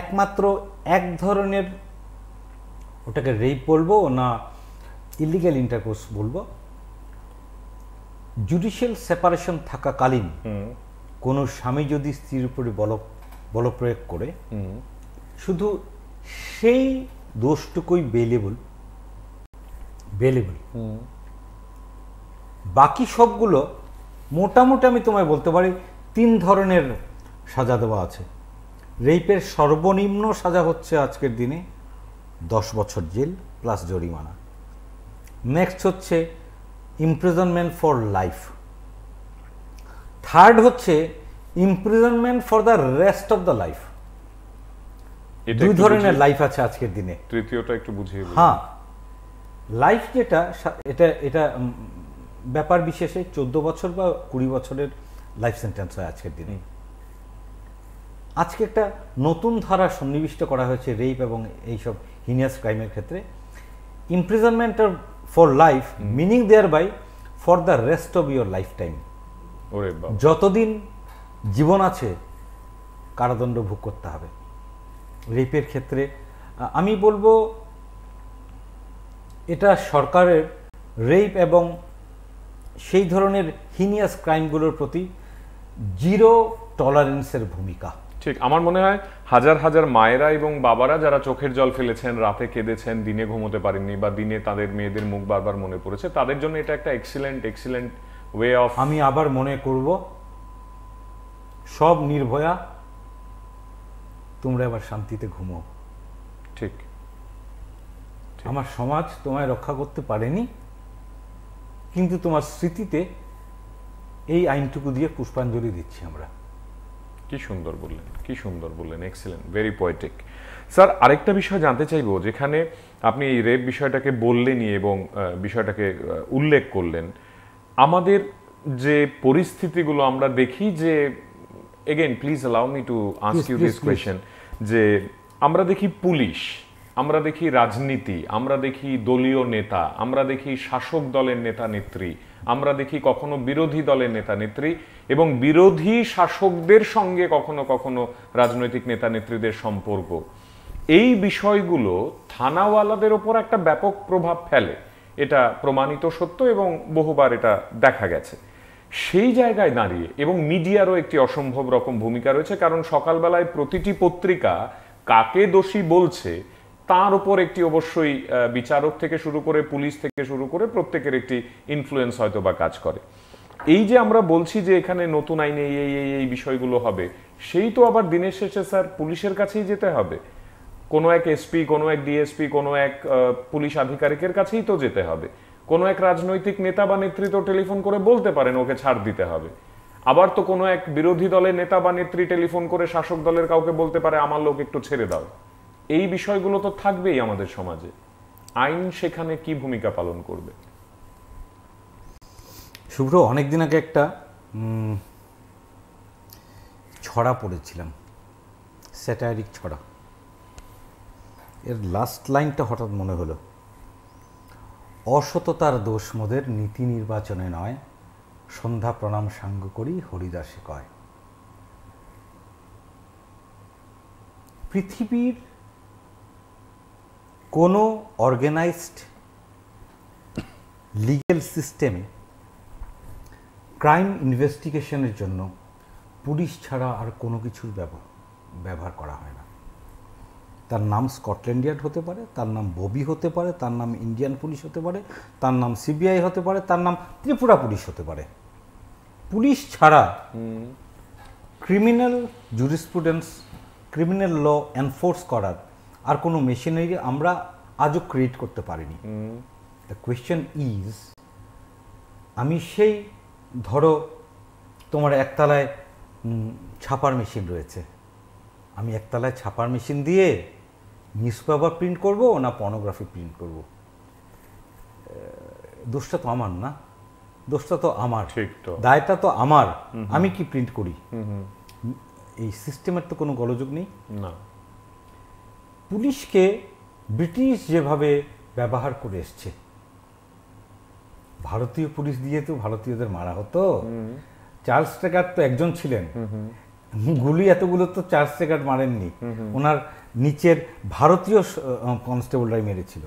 একমাত্র এক ধরনের, ওটাকে রেপ বলবো না ইলিগ্যাল ইন্টারকোর্স বলবো, জুডিশিয়াল সেপারেশন থাকাকালীন কোনো স্বামী যদি স্ত্রীর উপরে বলপ্রয়োগ করে, শুধু সেই দোষটুকুই বেলেবল, বাকি সবগুলো মোটামুটি আমি তোমায় বলতে পারি 3 ধরনের সাজা দেওয়া আছে। রেপের সর্বনিম্ন সাজা হচ্ছে আজকের দিনে 10 বছর জেল প্লাস জরিমানা। নেক্সট হচ্ছে ইমপ্রিজনমেন্ট ফর লাইফ। থার্ড হচ্ছে imprisonment for the rest of the life. 2 ধরনের লাইফ আছে আজকের দিনে। তৃতীয়টা একটু বুঝিয়ে বলুন। হ্যাঁ, লাইফ যেটা, এটা ব্যাপার বিশেষে 14 বছর বা 20 বছরের লাইফ সেন্টেন্স হয় আজকের দিনে। আজকে একটা নতুন ধারা সন্নিবিষ্ট করা হয়েছে রেপ এবং এইসব হিনিয়াস ক্রাইমের ক্ষেত্রে, imprisonment for life, meaning thereby for the rest of your life time. যতদিন জীবন আছে কারাদণ্ড ভোগ করতে হবে। রেপের ক্ষেত্রে আমি বলবো এটা সরকারের রেপ এবং সেই ধরনের হিনিয়াস ক্রাইমগুলোর প্রতি জিরো টলারেন্সের ভূমিকা। ঠিক, আমার মনে হয় হাজার হাজার মায়েরা এবং বাবারা যারা চোখের জল ফেলেছেন, রাতে কেঁদেছেন, দিনে ঘুমোতে পারেননি বা দিনে তাদের মেয়েদের মুখ বারবার মনে পড়েছে, তাদের জন্য এটা একটা এক্সিলেন্ট ওয়ে অফ। আমি আবার মনে করব, সব নির্ভয়া তোমরা এবার শান্তিতে ঘুমাও। ঠিক, আমার সমাজ তোমায় রক্ষা করতে পারেনি, কিন্তু তোমার স্মৃতিতে এই আইনটুকু দিয়ে পুষ্পাঞ্জলি দিচ্ছি আমরা। কি সুন্দর বললেন, এক্সিলেন্ট, ভেরি পোয়েটিক। স্যার, আরেকটা বিষয় জানতে চাইবো, যেখানে আপনি এই রেপ বিষয়টাকে বললেনই এবং বিষয়টাকে উল্লেখ করলেন, আমাদের যে পরিস্থিতিগুলো আমরা দেখি, যে again please allow me to ask you this question, যে আমরা দেখি পুলিশ আমরা দেখি রাজনীতি, আমরা দেখি দলীয় নেতা, আমরা দেখি শাসক দলের নেতা নেত্রী, আমরা দেখি কখনো বিরোধী দলের নেতা নেত্রী এবং বিরোধী শাসকদের সঙ্গে কখনো কখনো রাজনৈতিক নেতা নেত্রীদের সম্পর্ক। এই বিষয়গুলো থানাওয়ালাদের ওপর একটা ব্যাপক প্রভাব ফেলে, এটা প্রমাণিত সত্য এবং বহুবার এটা দেখা গেছে। সেই জায়গায় দাঁড়িয়ে এবং মিডিয়ারও একটি অসম্ভব রকম ভূমিকা রয়েছে, কারণ সকালবেলায় প্রতিটি পত্রিকা কাকে দোষী বলছে তার উপর একটি অবশ্যই বিচারক থেকে শুরু করে পুলিশ থেকে শুরু করে প্রত্যেকের একটি ইনফ্লুয়েন্স হয়তো বা কাজ করে। এই যে আমরা বলছি যে এখানে নতুন আইনে এই বিষয়গুলো হবে, সেই তো আবার দিনের শেষে স্যার পুলিশের কাছেই যেতে হবে, কোনো এক এসপি, কোনো এক ডিএসপি, কোনো এক পুলিশ আধিকারিকের কাছেই তো যেতে হবে। কোনো এক রাজনৈতিক নেতা বা নেত্রী তো টেলিফোন করে বলতে পারেন ওকে ছাড় দিতে হবে। আবার তো কোনো এক বিরোধী দলের নেতা বা নেত্রী টেলিফোন করে শাসক দলের কাউকে বলতে পারে আমার লোক একটু ছেড়ে দাও। এই বিষয়গুলো তো থাকবেই আমাদের সমাজে। আইন সেখানে কি ভূমিকা পালন করবে? শুভ্র, অনেকদিন আগে একটা ছড়া পড়েছিলাম, স্যাটারিক ছড়া। এর লাস্ট লাইনটা হঠাৎ মনে হলো, অসততার দোষ মোদের নীতি নির্বাচনে নয়, সন্ধ্যা প্রণাম সাঙ্গ করি হরিদাসে কয়। পৃথিবীর কোনো অর্গানাইজড লিগ্যাল সিস্টেমে ক্রাইম ইনভেস্টিগেশনের জন্য পুলিশ ছাড়া আর কোনো কিছুর ব্যবহার করা হয় না। তার নাম স্কটল্যান্ড ইয়ার্ড হতে পারে, তার নাম ববি হতে পারে, তার নাম ইন্ডিয়ান পুলিশ হতে পারে, তার নাম সিবিআই হতে পারে, তার নাম ত্রিপুরা পুলিশ হতে পারে। পুলিশ ছাড়া criminal jurisprudence, criminal law enforce করার আর কোনো মেশিনারি আমরা আজও ক্রিয়েট করতে পারিনি। দ্য কোয়েশ্চেন ইজ, আমি সেই ধরো তোমার একতলায় ছাপার মেশিন রয়েছে, আমি একতলায় ছাপার মেশিন দিয়ে নিউজ পেপার প্রিন্ট করবো না পর্নোগ্রাফি প্রিন্ট করব? দোষটা তো আমার না, দোষটা তো আমার, দায়টা তো আমার। আমি কি প্রিন্ট করি? এই সিস্টেমের তো কোনো গোলযোগ নেই না। পুলিশকে ব্রিটিশ যেভাবে ব্যবহার করে এসছে, ভারতীয় পুলিশ দিয়ে তো ভারতীয়দের মারা হতো। চার্লস টেকার্ট তো একজন ছিলেন, গুলি এতগুলো তো চার্লস টেকার্ট মারেননি, ওনার নিচের ভারতীয় কনস্টেবলরাই মেরেছিল।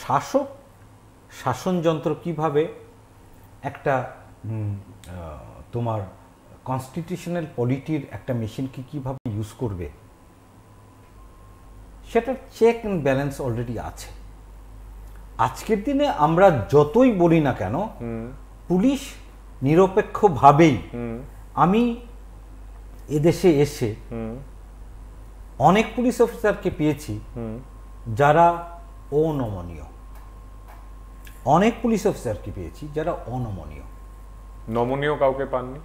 শাসক শাসনযন্ত্র কিভাবে একটা তোমার কনস্টিটিউশনাল পলিটির একটা মেশিনকে কিভাবে ইউজ করবে, সেটার চেক অ্যান্ড ব্যালেন্স অলরেডি আছে। আজকের দিনে আমরা যতই বলি না কেন, পুলিশ নিরপেক্ষভাবেই, আমি এদেশে এসে অনেক পুলিশ অফিসারকে পেয়েছি যারা অনমনীয়, অনেক পুলিশ অফিসারকে পেয়েছি যারা অনমনীয়। নমনীয় কাউকে পাননি?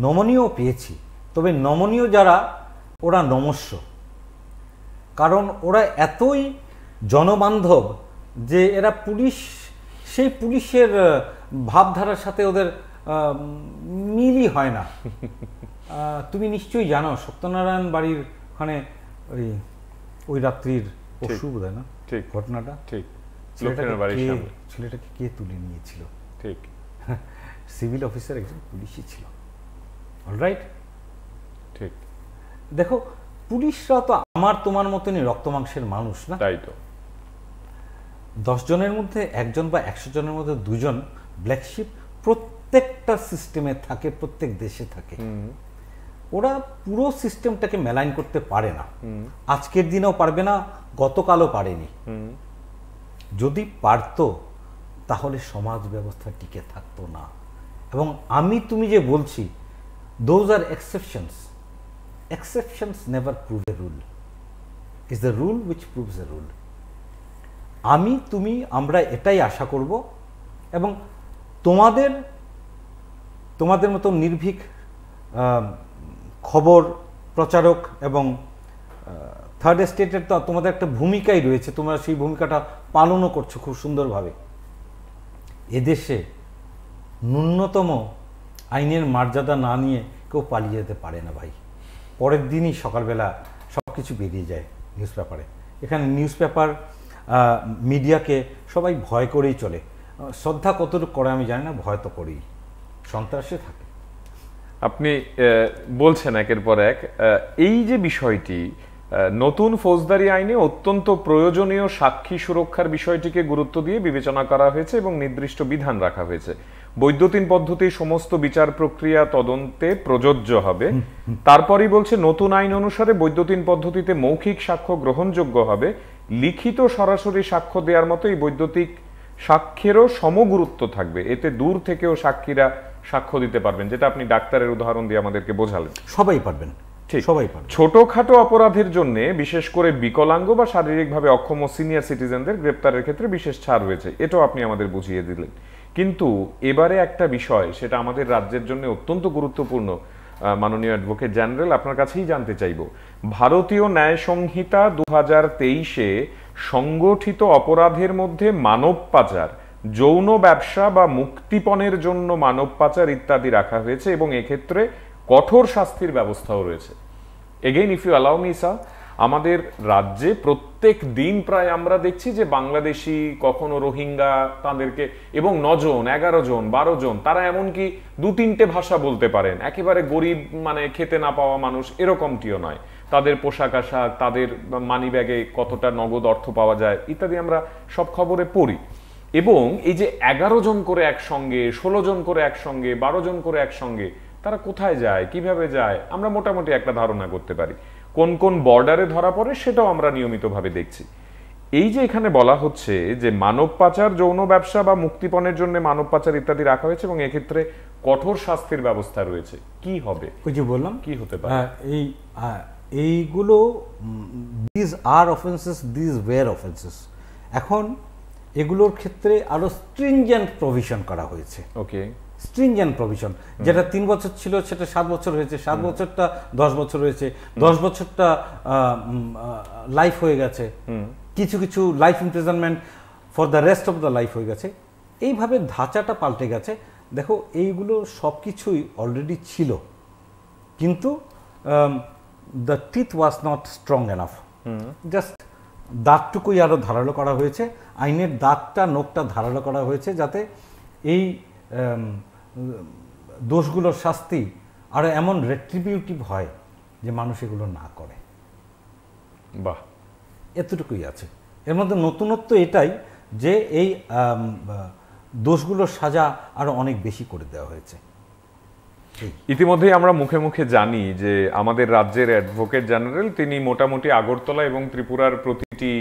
নমনীয় পেয়েছি, তবে নমনীয় যারা ওরা নমস্য, কারণ ওরা এতই জনবান্ধব যে এরা পুলিশ, সেই পুলিশের ভাবধারার সাথে ওদের মিলই হয় না। তুমি নিশ্চয়ই জানো সত্যনারায়ণ বাড়ির ওখানে ওই রাত্রির পশু বোধ হয় না ঠিক ঘটনাটা, ঠিক ছেলেটাকে কে তুলে নিয়েছিল? ঠিক, সিভিল অফিসার একজন পুলিশই ছিল। অলরাইট, ঠিক। দেখো, পুলিশরা তো আমার তোমার মতনই রক্ত মাংসের মানুষ না, তাই তো। 10 জনের মধ্যে একজন বা 100 জনের মধ্যে 2 জন ব্ল্যাক শিপ প্রত্যেকটা সিস্টেমে থাকে, প্রত্যেক দেশে থাকে। ওরা পুরো সিস্টেমটাকে মেলাইন করতে পারে না, আজকের দিনেও পারবে না, গতকালও পারেনি। যদি পারতো তাহলে সমাজ ব্যবস্থা টিকে থাকতো না। এবং আমি তুমি যে বলছি, those are exceptions. Exceptions never prove a rule. It's the rule which proves a rule. আমি তুমি আমরা এটাই আশা করব, এবং তোমাদের মতো নির্ভীক খবর প্রচারক এবং থার্ড স্টেটের তো তোমাদের একটা ভূমিকাই রয়েছে, তোমরা সেই ভূমিকাটা পালনও করছো খুব সুন্দরভাবে। এদেশে ন্যূনতম আইনের মর্যাদা না নিয়ে কেউ পালিয়ে যেতে পারে না ভাই। পরের দিনই সকালবেলা সব কিছু বেরিয়ে যায় নিউজ পেপারে। এখানে নিউজ পেপার মিডিয়াকে সবাই ভয় করেই চলে। শ্রদ্ধা কতটুকু করে আমি জানি না, ভয় তো করেই, সন্ত্রাসে থাকে। আপনি বলছেন একের পর এক, এই যে বিষয়টি নতুন ফৌজদারি আইনে অত্যন্ত প্রয়োজনীয় সাক্ষী সুরক্ষার বিষয়টিকে গুরুত্ব দিয়ে বিবেচনা করা হয়েছে এবং নির্দিষ্ট বিধান রাখা হয়েছে। বৈদ্যুতিন পদ্ধতি সমস্ত বিচার প্রক্রিয়া তদন্তে প্রযোজ্য হবে। তারপরই বলছে নতুন আইন অনুসারে বৈদ্যুতিন পদ্ধতিতে মৌখিক সাক্ষ্য গ্রহণযোগ্য হবে, লিখিত সরাসরি সাক্ষ্য দেওয়ার মতো এই বৈদ্যুতিক সাক্ষ্যেরও সমগুরুত্ব থাকবে। এতে দূর থেকেও সাক্ষীরা সাক্ষ্য দিতে পারবেন, যেটা আপনি ডাক্তারের উদাহরণ দিয়ে আমাদেরকে বোঝালেন। সবাই পারবেন, সবাই পারবেন। ছোটখাটো অপরাধের জন্য বিশেষ করে বিকলাঙ্গ বা শারীরিকভাবে অক্ষম সিনিয়র সিটিজেনদের গ্রেপ্তারের ক্ষেত্রে বিশেষ ছাড় রয়েছে, এটাও আপনি আমাদের বুঝিয়ে দিলেন। কিন্তু এবারে একটা বিষয়, সেটা আমাদের রাজ্যের জন্য অত্যন্ত গুরুত্বপূর্ণ। মাননীয় অ্যাডভোকেট জেনারেল, আপনার কাছেই জানতে চাইব, ভারতীয় ন্যায় সংহিতা 2023-এ সংগঠিত অপরাধের মধ্যে মানব পাচার, যৌন ব্যবসা বা মুক্তিপণের জন্য মানব পাচার ইত্যাদি রাখা হয়েছে এবং এক্ষেত্রে কঠোর শাস্তির ব্যবস্থাও রয়েছে। Again if you allow me sir, আমাদের রাজ্যে প্রত্যেক দিন প্রায় আমরা দেখছি যে বাংলাদেশি, কখনো রোহিঙ্গা, তাদেরকে এবং 9 জন 11 জন 12 জন, তারা এমনকি 2-3টে ভাষা বলতে পারেন, একেবারে গরিব, মানে খেতে না পাওয়া মানুষ এরকমটিও নয়, তাদের পোশাক আশাক, তাদের মানি ব্যাগে কতটা নগদ অর্থ পাওয়া যায় ইত্যাদি আমরা সব খবরে পড়ি। এবং এই যে 11 জন করে একসঙ্গে, 16 জন করে একসঙ্গে, 12 জন করে একসঙ্গে, তারা কোথায় যায়, কিভাবে যায়, আমরা মোটামুটি একটা ধারণা করতে পারি। কোন কোন বর্ডারে ধরা পড়ে সেটাও আমরা নিয়মিতভাবে দেখছি। এই যে এখানে বলা হচ্ছে যে মানব পাচার, যৌন ব্যবসা বা মুক্তিপণের জন্য মানব পাচার ইত্যাদি রাখা হয়েছে এবং এক্ষেত্রে কঠোর শাস্তির ব্যবস্থা রয়েছে, কি হবে? ওই যে বললাম, কি হতে পারে এইগুলো, this are offences, this were offences. এখন এগুলোর ক্ষেত্রে আরো স্ট্রিনজেন্ট প্রভিশন করা হয়েছে। ওকে, স্ট্রিনজেন্ট প্রভিশন, যেটা 3 বছর ছিল সেটা 7 বছর হয়েছে, 7 বছরটা 10 বছর হয়েছে, 10 বছরটা লাইফ হয়ে গেছে, কিছু কিছু life imprisonment for the rest of the life হয়ে গেছে। এইভাবে ধাঁচাটা পাল্টে গেছে। দেখো, এইগুলো সব কিছুই অলরেডি ছিল, কিন্তু the teeth was not strong enough. Just দাঁতটুকুই আরও ধারালো করা হয়েছে, আইনের দাঁতটা, নোকটা ধারালো করা হয়েছে, যাতে এই দোষগুলোর শাস্তি আরো এমন রেট্রিবিউটিভ হয় যে মানুষ এগুলো না করে। বাহ, এতটুকুই আছে। এর মধ্যে নতুনত্ব এটাই যে এই দোষগুলোর সাজা আরো অনেক বেশি করে দেওয়া হয়েছে। ইতিমধ্যেই আমরা মুখে মুখে জানি যে আমাদের রাজ্যের অ্যাডভোকেট জেনারেল, তিনি মোটামুটি আগরতলা এবং ত্রিপুরার প্রতিটি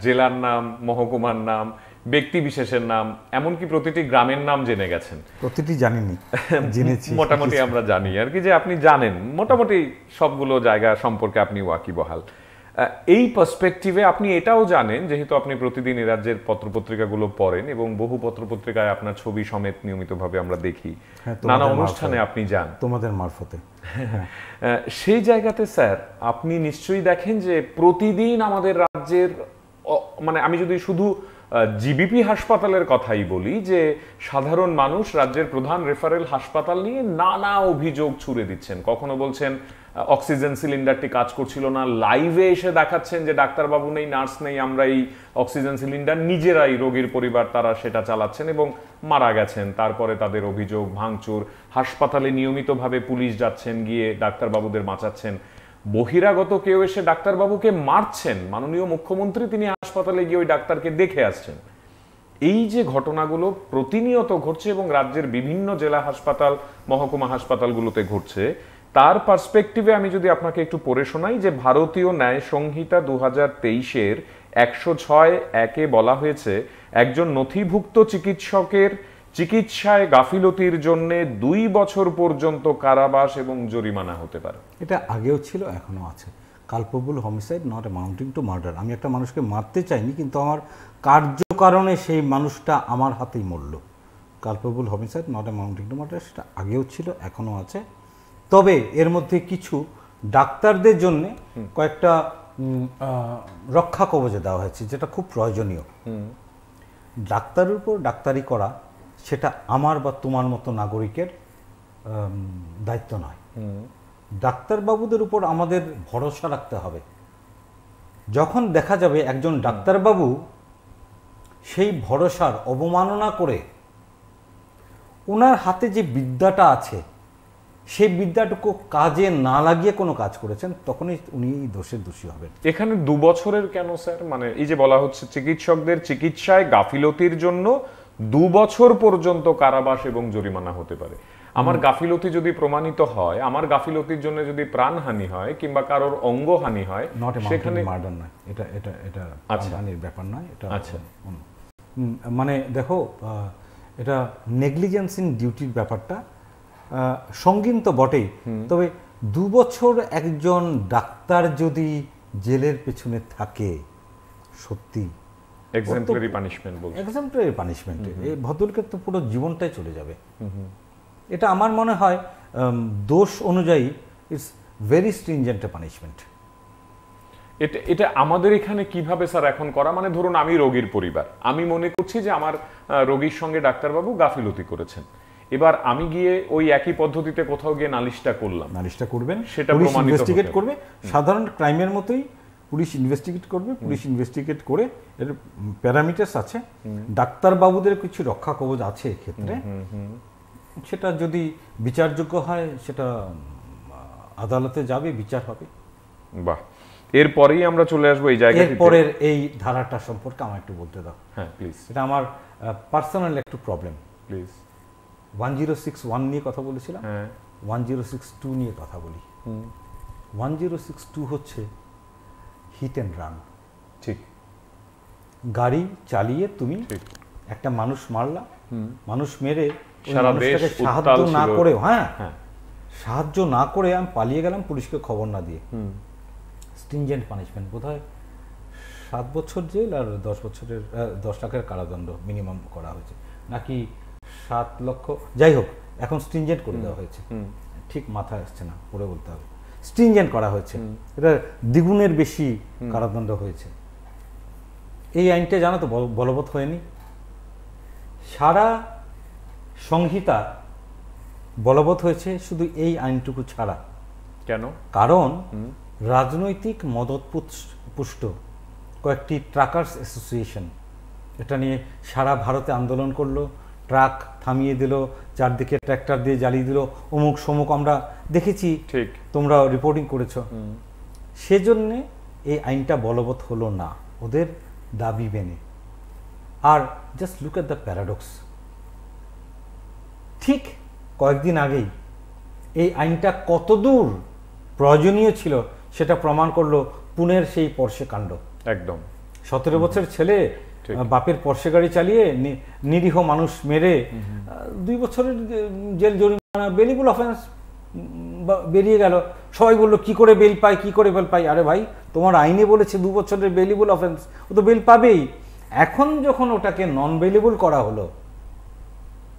জেলার নাম, মহকুমার নাম, ব্যক্তি বিশেষের নাম, এমনকি প্রতিটি গ্রামের নাম জেনে গেছেন। প্রতিটি জানিনি, জেনেছি মোটামুটি আমরা জানি আর কি, যে আপনি জানেন মোটামুটি সবগুলো জায়গা সম্পর্কে আপনি ওয়াকিবহাল। এই পার্সপেক্টিভে আপনি এটাও জানেন, যেহেতু আপনি প্রতিদিন এই রাজ্যের পত্রপত্রিকাগুলো পড়েন এবং বহু পত্রপত্রিকায় আপনার ছবি সমেত নিয়মিতভাবে আমরা দেখি, নানা অনুষ্ঠানে আপনি যান তোমাদের মারফতে। সেই জায়গাতে স্যার আপনি নিশ্চয়ই দেখেন যে প্রতিদিন আমাদের রাজ্যের, মানে আমি যদি শুধু জিবিপি হাসপাতালের কথাই বলি, যে সাধারণ মানুষ রাজ্যের প্রধান রেফারেল হাসপাতাল নিয়ে নানা অভিযোগ ছুড়ে দিচ্ছেন। কখনো বলছেন অক্সিজেন সিলিন্ডারটি কাজ করছিল না, লাইভে এসে দেখাচ্ছেন যে ডাক্তারবাবু নেই, নার্স নেই, আমরা এই অক্সিজেন সিলিন্ডার নিজেরাই, রোগীর পরিবার তারা সেটা চালাচ্ছেন এবং মারা গেছেন। তারপরে তাদের অভিযোগ ভাঙচুর, হাসপাতালে নিয়মিতভাবে পুলিশ যাচ্ছেন, গিয়ে ডাক্তারবাবুদের বাঁচাচ্ছেন। বহিরাগত কেউ এসে ডাক্তারবাবুকে মারছেন, মাননীয় মুখ্যমন্ত্রী তিনি হাসপাতালে গিয়ে ওই ডাক্তারকে দেখে আসছেন। এই যে ঘটনাগুলো প্রতিনিয়ত ঘটছে এবং রাজ্যের বিভিন্ন জেলা হাসপাতাল, মহকুমা হাসপাতালগুলোতে ঘটছে, তার পার্সপেক্টিভে আমি যদি আপনাকে একটু পড়ে শোনাই যে ভারতীয় ন্যায় সংহিতা 2023-এর 106(1)-এ বলা হয়েছে, একজন নথিভুক্ত চিকিৎসকের চিকিৎসায় গাফিলতির জন্য 2 বছর পর্যন্ত কারাবাস এবং জরিমানা হতে পারে। এটা আগেও ছিল, এখনো আছে। Culpable homicide not amounting to murder. আমি একটা মানুষকে মারতে চাইনি, কিন্তু আমার কার্যকারণে সেই মানুষটা আমার হাতেই মরল। Culpable homicide not amounting to murder, সেটা আগেও ছিল, এখনো আছে। তবে এর মধ্যে কিছু ডাক্তারদের জন্য কয়েকটা রক্ষা কবচ দেওয়া হয়েছে, যেটা খুব প্রয়োজনীয়। ডাক্তারের উপর ডাক্তারি করা সেটা আমার বা তোমার মতো নাগরিকের দায়িত্ব নয়। ডাক্তারবাবুদের উপর আমাদের ভরসা রাখতে হবে যখন দেখা যাবে একজন ডাক্তারবাবু সেই ভরসার অবমাননা করে ওনার হাতে যে বিদ্যাটা আছে সেই বিদ্যাটুকু কাজে না লাগিয়ে কোনো কাজ করেছেন, তখনই উনি দোষের দোষী হবেন। এখানে 2 বছরের কেন স্যার? মানে এই যে বলা হচ্ছে চিকিৎসকদের চিকিৎসায় গাফিলতির জন্য 2 বছর পর্যন্ত কারাবাস এবং জরিমানা হতে পারে। আমার গাফিলতি যদি প্রমাণিত হয়, আমার গাফিলতির জন্য যদি প্রাণহানি হয় কিংবা কারোর অঙ্গহানি হয়, সেখানে মার্ডার নয়, এটা প্রাণহানির ব্যাপার নয়, এটা আচ্ছা। মানে দেখো, এটা নেগলিজেন্স ইন ডিউটির ব্যাপারটা সঙ্গীন তো বটেই, তবে 2 বছর একজন ডাক্তার যদি জেলের পেছনে থাকে, সত্যি এক্সাম্পলারি পানিশমেন্ট বলছে। এক্সাম্পলারি পানিশমেন্ট, এই ভদ্রলোকের তো পুরো জীবনটাই চলে যাবে। এটা আমার মনে হয় দোষ অনুযায়ী ইটস ভেরি স্ট্রিনজেন্ট পানিশমেন্ট। এটা আমাদের এখানে কিভাবে স্যার এখন করা? মানে ধরুন আমি রোগীর পরিবার, আমি মনে করছি যে আমার রোগীর সঙ্গে ডাক্তারবাবু গাফিলতি করেছেন, এবার আমি গিয়ে ওই একই পদ্ধতিতে কোথাও গিয়ে নালিশটা করলাম। নালিশটা করবেন, সেটা পুলিশ প্রমাণিত ইনভেস্টিগেট হতে করবে, সাধারণ ক্রাইমের মতোই পুলিশ ইনভেস্টিগেট করবে। পুলিশ ইনভেস্টিগেট করে এর প্যারামিটার্স আছে, ডাক্তারবাবুদের কিছু রক্ষা কবচ আছে এক্ষেত্রে। সেটা যদি বিচারযোগ্য হয় সেটা আদালতে যাবে, বিচার হবে। বাহ, এরপরেই আমরা চলে আসবো এই জায়গায়। এরপরের এই ধারাটা সম্পর্কে আমার একটু বলতে দাও। হ্যাঁ প্লিজ। এটা আমার পার্সোনাল একটু প্রবলেম। প্লিজ। 1061 নিয়ে কথা বলেছিলাম, হ্যাঁ 1062 নিয়ে কথা বলি। 1062 হচ্ছে হিট অ্যান্ড রান। ঠিক। গাড়ি চালিয়ে তুমি একটা মানুষ মারলা, মানুষ মেরে সারা দেশ সাহায্য না করে, হ্যাঁ সাহায্য না করে আমি পালিয়ে গেলাম পুলিশকে খবর না দিয়ে। স্ট্রিনজেন্ট পানিশমেন্ট, বোধহয় 7 বছর জেল আর 10 বছরের 10 লাখের কারাদণ্ড মিনিমাম করা হয়েছে, নাকি 7 লক্ষ, যাই হোক এখন স্ট্রিনজেন্ট করে দেওয়া হয়েছে। ঠিক মাথায় আসছে না, পরে বলতে হবে। স্ট্রিনজেন্ট করা হয়েছে, এটা দ্বিগুণের বেশি কারাদণ্ড হয়েছে। এই আইনটা জানো তো বলবৎ হয়নি। সারা সংহিতা বলবৎ হয়েছে শুধু এই আইনটুকু ছাড়া। কেন? কারণ রাজনৈতিক মদত পুষ্ট কয়েকটি ট্রাকার্স অ্যাসোসিয়েশন এটা নিয়ে সারা ভারতে আন্দোলন করলো, ট্রাক থামিয়ে দিল, চারদিকে ট্র্যাক্টর দিয়ে জ্বালিয়ে দিল, অমুক সমুক আমরা দেখেছি, ঠিক তোমরা রিপোর্টিং করেছো। সেজন্যে এই আইনটা বলবৎ হলো না ওদের দাবি মেনে। আর just look at the paradox, ঠিক কয়েকদিন আগেই এই আইনটা কতদূর প্রয়োজনীয় ছিল সেটা প্রমাণ করলো পুনের সেই পর্শে কাণ্ড। একদম। 17 বছরের ছেলে বাপের পর্শে গাড়ি চালিয়ে নিরীহ মানুষ মেরে 2 বছরের জেল জরিমানা, বেলিবল অফেন্স বেরিয়ে গেল। সবাই বললো কি করে বেল পায়, কি করে বেল পায়। আরে ভাই, তোমার আইনে বলেছে 2 বছরের বেলিবল অফেন্স, ও তো বেল পাবেই। এখন যখন ওটাকে নন বেলেবল করা হলো,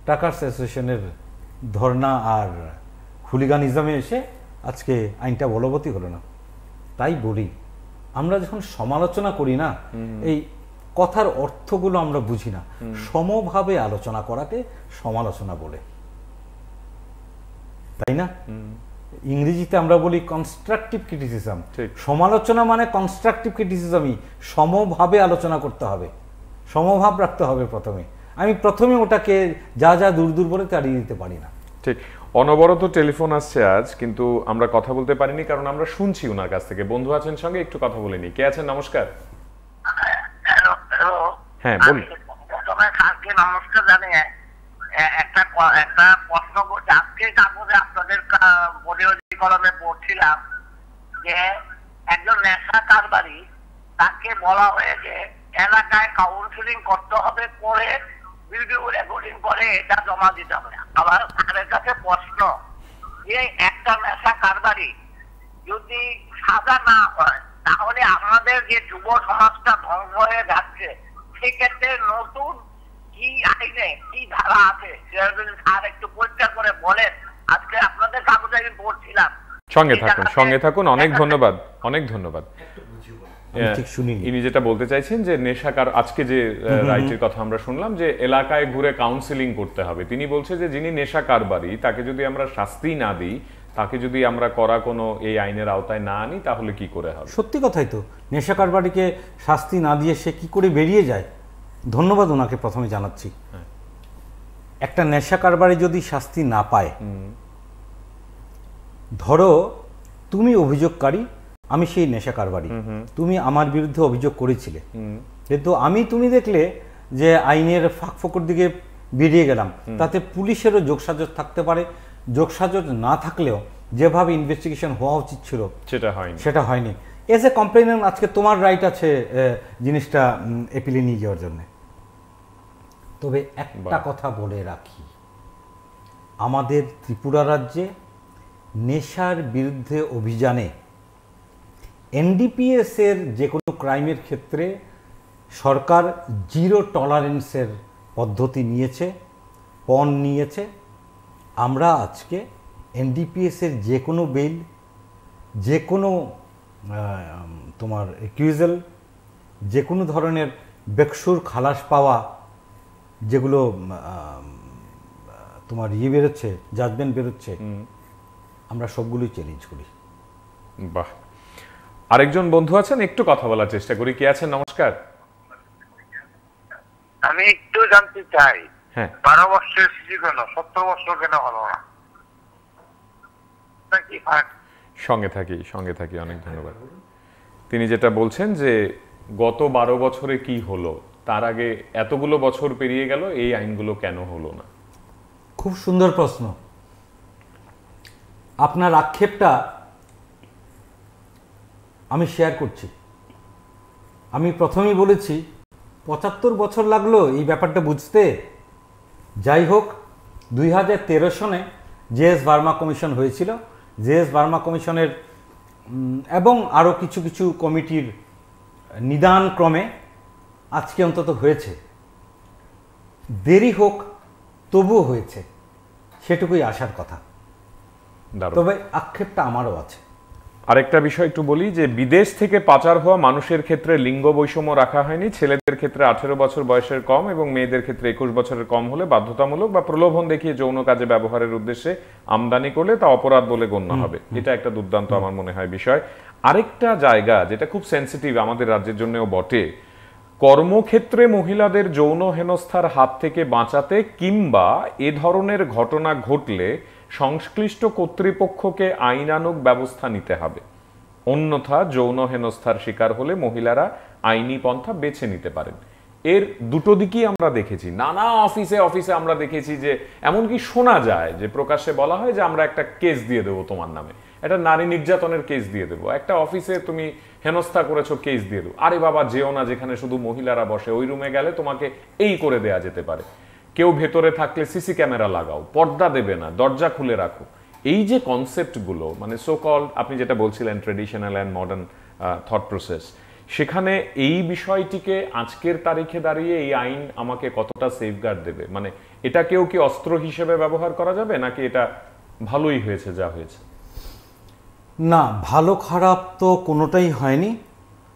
ট্রাকার্স অ্যাসোসিয়েশনের ধর্ণা আর হুলিগানিজমে এসে আজকে আইনটা বলবতই হলো না। তাই বলি, আমরা যখন সমালোচনা করি না, এই কথার অর্থগুলো আমরা বুঝি না। সমভাবে আলোচনা করাকে সমালোচনা বলে, তাই না? ইংরেজিতে আমরা বলি কনস্ট্রাকটিভ ক্রিটিসিজম। সমালোচনা মানে কনস্ট্রাকটিভ ক্রিটিসিজমই। সমভাবে আলোচনা করতে হবে, সমভাব রাখতে হবে। আমি প্রথমে ওটাকে যা যা দূর বলে তাড়িয়ে দিতে পারি না। ঠিক। অনবরত টেলিফোন আসছে আজ, কিন্তু আমরা কথা বলতে পারিনি কারণ আমরা শুনছি ওনার কাছ থেকে। বন্ধু আছেন সঙ্গে, একটু কথা বলে নি। কে আছেন? নমস্কার। হ্যাঁ বলুন। প্রথমে স্যারকে নমস্কার জানিয়ে একটা প্রশ্ন করছি। আজকে কাগজে আপনাদের কলমে পড়ছিলাম যে একজন নেশা কারবারি, তাকে বলা হয়েছে এলাকায় কাউন্সিলিং করতে হবে, করে ভিডিও রেকর্ডিং করে এটা জমা দিতে হবে। আবার স্যারের কাছে প্রশ্ন, যে একটা নেশা কারবারি যদি সাজা না হয় তাহলে আমাদের যে যুব সমাজটা ধ্বংস হয়ে যাচ্ছে, সেক্ষেত্রে নতুন কি আইনে কি ধারা আছে সেটা যদি স্যার একটু পরিষ্কার করে বলেন। আজকে আপনাদের কাগজে আমি পড়ছিলাম। সঙ্গে থাকুন। অনেক ধন্যবাদ, অনেক ধন্যবাদ। ইনি যেটা বলতে চাইছেন যে নেশাকার, আজকে যে রাইটের কথা আমরা শুনলাম যে এলাকায় ঘুরে কাউন্সিলিং করতে হবে, তিনি বলছে যে যিনি নেশা কারবারি তাকে যদি আমরা শাস্তি না দিই তাকে যদি আমরা করা কোনো এই আইনের আওতায় না আনি তাহলে কি করে হবে? সত্যি কথাই তো, নেশা কারবারিকে শাস্তি না দিয়ে সে কি করে বেরিয়ে যায়? ধন্যবাদ ওনাকে প্রথমে জানাচ্ছি। একটা নেশা কারবারি যদি শাস্তি না পায়, ধরো তুমি অভিযোগকারী, আমি সেই নেশা কারবারি, তুমি আমার বিরুদ্ধে অভিযোগ করেছিলে, কিন্তু তুমি দেখলে যে আইনের ফাঁকফোকর দিকে বেরিয়ে গেলাম, তাতে পুলিশেরও যোগসাজশ থাকতে পারে। যোগসাজশ না থাকলেও যেভাবে ইনভেস্টিগেশন হওয়া উচিত ছিল সেটা হয়নি। এজ এ কমপ্লেইন্যান্ট আজকে তোমার রাইট আছে জিনিসটা এপিলে নিয়ে যাওয়ার জন্য। তবে একটা কথা বলে রাখি, আমাদের ত্রিপুরা রাজ্যে নেশার বিরুদ্ধে অভিযানে এনডিপিএস এর যে কোনো ক্রাইমের ক্ষেত্রে সরকার জিরো টলারেন্সের পদ্ধতি নিয়েছে, পণ নিয়েছে। আমরা আজকে এনডিপিএস এর যে কোনো বেল, যে কোনো তোমার একিউজাল, যে কোনো ধরনের বেকসুর খালাস পাওয়া, যেগুলো তোমার বেরোচ্ছে, জাজমেন্ট বেরোচ্ছে, আমরা সবগুলোই চ্যালেঞ্জ করি। বাহ, আরেকজন বন্ধু আছেন, একটু কথা বলার চেষ্টা করি। কে আছেন? নমস্কার। আমি একটু জানতে চাই, হ্যাঁ, 12 বছরের শিশু কেন 17 বছর কেন হলো না? সঙ্গে থাকি। অনেক ধন্যবাদ। তিনি যেটা বলছেন যে গত 12 বছরে কি হলো, তার আগে এতগুলো বছর পেরিয়ে গেল, এই আইনগুলো কেন হলো না? খুব সুন্দর প্রশ্ন। আপনার আক্ষেপটা আমি শেয়ার করছি। আমি প্রথমেই বলেছি 75 বছর লাগলো এই ব্যাপারটা বুঝতে। যাই হোক, 2013 সনে জেএস ভার্মা কমিশন হয়েছিল। জেএস ভার্মা কমিশনের এবং আরও কিছু কিছু কমিটির নিদান ক্রমে আজকে অন্তত হয়েছে। দেরি হোক, তবুও হয়েছে, সেটুকুই আসার কথা। তবে আক্ষেপটা আমারও আছে। আরেকটা বিষয় একটু বলি যে বিদেশ থেকে পাচার হওয়া মানুষের ক্ষেত্রে লিঙ্গ বৈষম্য রাখা হয়নি। ছেলেদের ক্ষেত্রে 18 বছর বয়সের কম এবং মেয়েদের ক্ষেত্রে 21 বছরের কম হলে বাধ্যতামূলক বা প্রলোভন দেখিয়ে যৌন কাজে ব্যবহারের উদ্দেশ্যে আমদানি করলে তা অপরাধ বলে গণ্য হবে। এটা একটা দুর্দান্ত আমার মনে হয় বিষয়। আরেকটা জায়গা যেটা খুব সেন্সিটিভ আমাদের রাজ্যের জন্যও বটে, কর্মক্ষেত্রে মহিলাদের যৌন হেনস্থার হাত থেকে বাঁচাতে কিংবা এ ধরনের ঘটনা ঘটলে সংশ্লিষ্ট কর্তৃপক্ষকে আইনানুগ ব্যবস্থা নিতে হবে। অন্যথা যৌন হেনস্থার শিকার হলে মহিলারা আইনি পন্থা বেছে নিতে পারেন। এর দুটো দিকই আমরা দেখেছি, নানা অফিসে আমরা দেখেছি যে এমনকি শোনা যায় যে প্রকাশ্যে বলা হয় যে আমরা একটা কেস দিয়ে দেবো তোমার নামে, একটা নারী নির্যাতনের কেস দিয়ে দেবো, একটা অফিসে তুমি হেনস্থা করেছো কেস দিয়ে দেবো। আরে বাবা, যেও না, যেখানে শুধু মহিলারা বসে, ওই রুমে গেলে তোমাকে এই করে দেয়া যেতে পারে। কেউ ভেতরে থাকলে সিসি ক্যামেরা লাগাও, পর্দা দেবে না, দরজা খুলে রাখো। এই যে কনসেপ্টগুলো, মানে সো কল্ড আপনি যেটা বলছিলেন traditional and modern thought process, সেখানে এই বিষয়টিকে আজকের তারিখে দাঁড়িয়ে এই আইন আমাকে কতটা সেফগার্ড দেবে? মানে এটাকেও কি অস্ত্র হিসেবে ব্যবহার করা যাবে, নাকি এটা ভালোই হয়েছে যা হয়েছে? না, ভালো খারাপ তো কোনোটাই হয়নি।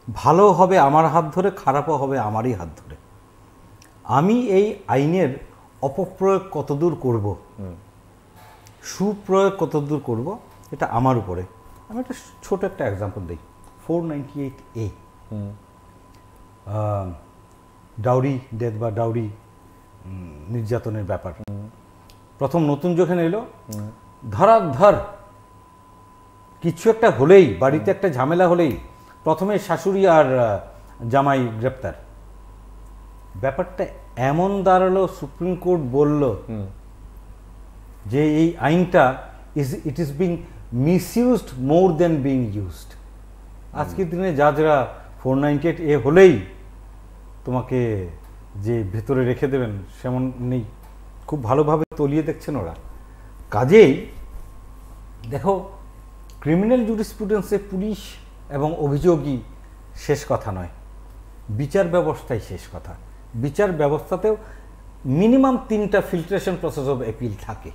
ভালো হবে আমার হাত ধরে, খারাপও হবে আমারই হাত ধরে। আমি এই আইনের অপপ্রয়োগ কতদূর করব, সুপ্রয়োগ কতদূর করব, এটা আমার উপরে। আমি একটা ছোট একটা এক্সাম্পল দিই। 498A ডাউরি ডেথ বা ডাউরি নির্যাতনের ব্যাপার। প্রথম নতুন যখন এলো, ধরাধর কিছু একটা হলেই, বাড়িতে একটা ঝামেলা হলেই প্রথমে শাশুড়ি আর জামাই গ্রেপ্তার। ব্যাপারটা এমন দাঁড়ালো, সুপ্রিম কোর্ট বলল যে এই আইনটা it is being misused more than being used. আজকের দিনে জাজরা 498A হলেই তোমাকে যে ভেতরে রেখে দেবেন সেমন নেই। খুব ভালোভাবে তলিয়ে দেখছেন ওরা। কাজেই দেখো, ক্রিমিনাল জুরিসপ্রুডেন্সে পুলিশ এবং অভিযোগই শেষ কথা নয়, বিচার ব্যবস্থাই শেষ কথা। বিচার ব্যবস্থাতেও মিনিমাম 3টা ফিল্ট্রেশন প্রসেস অফ অ্যাপিল থাকে।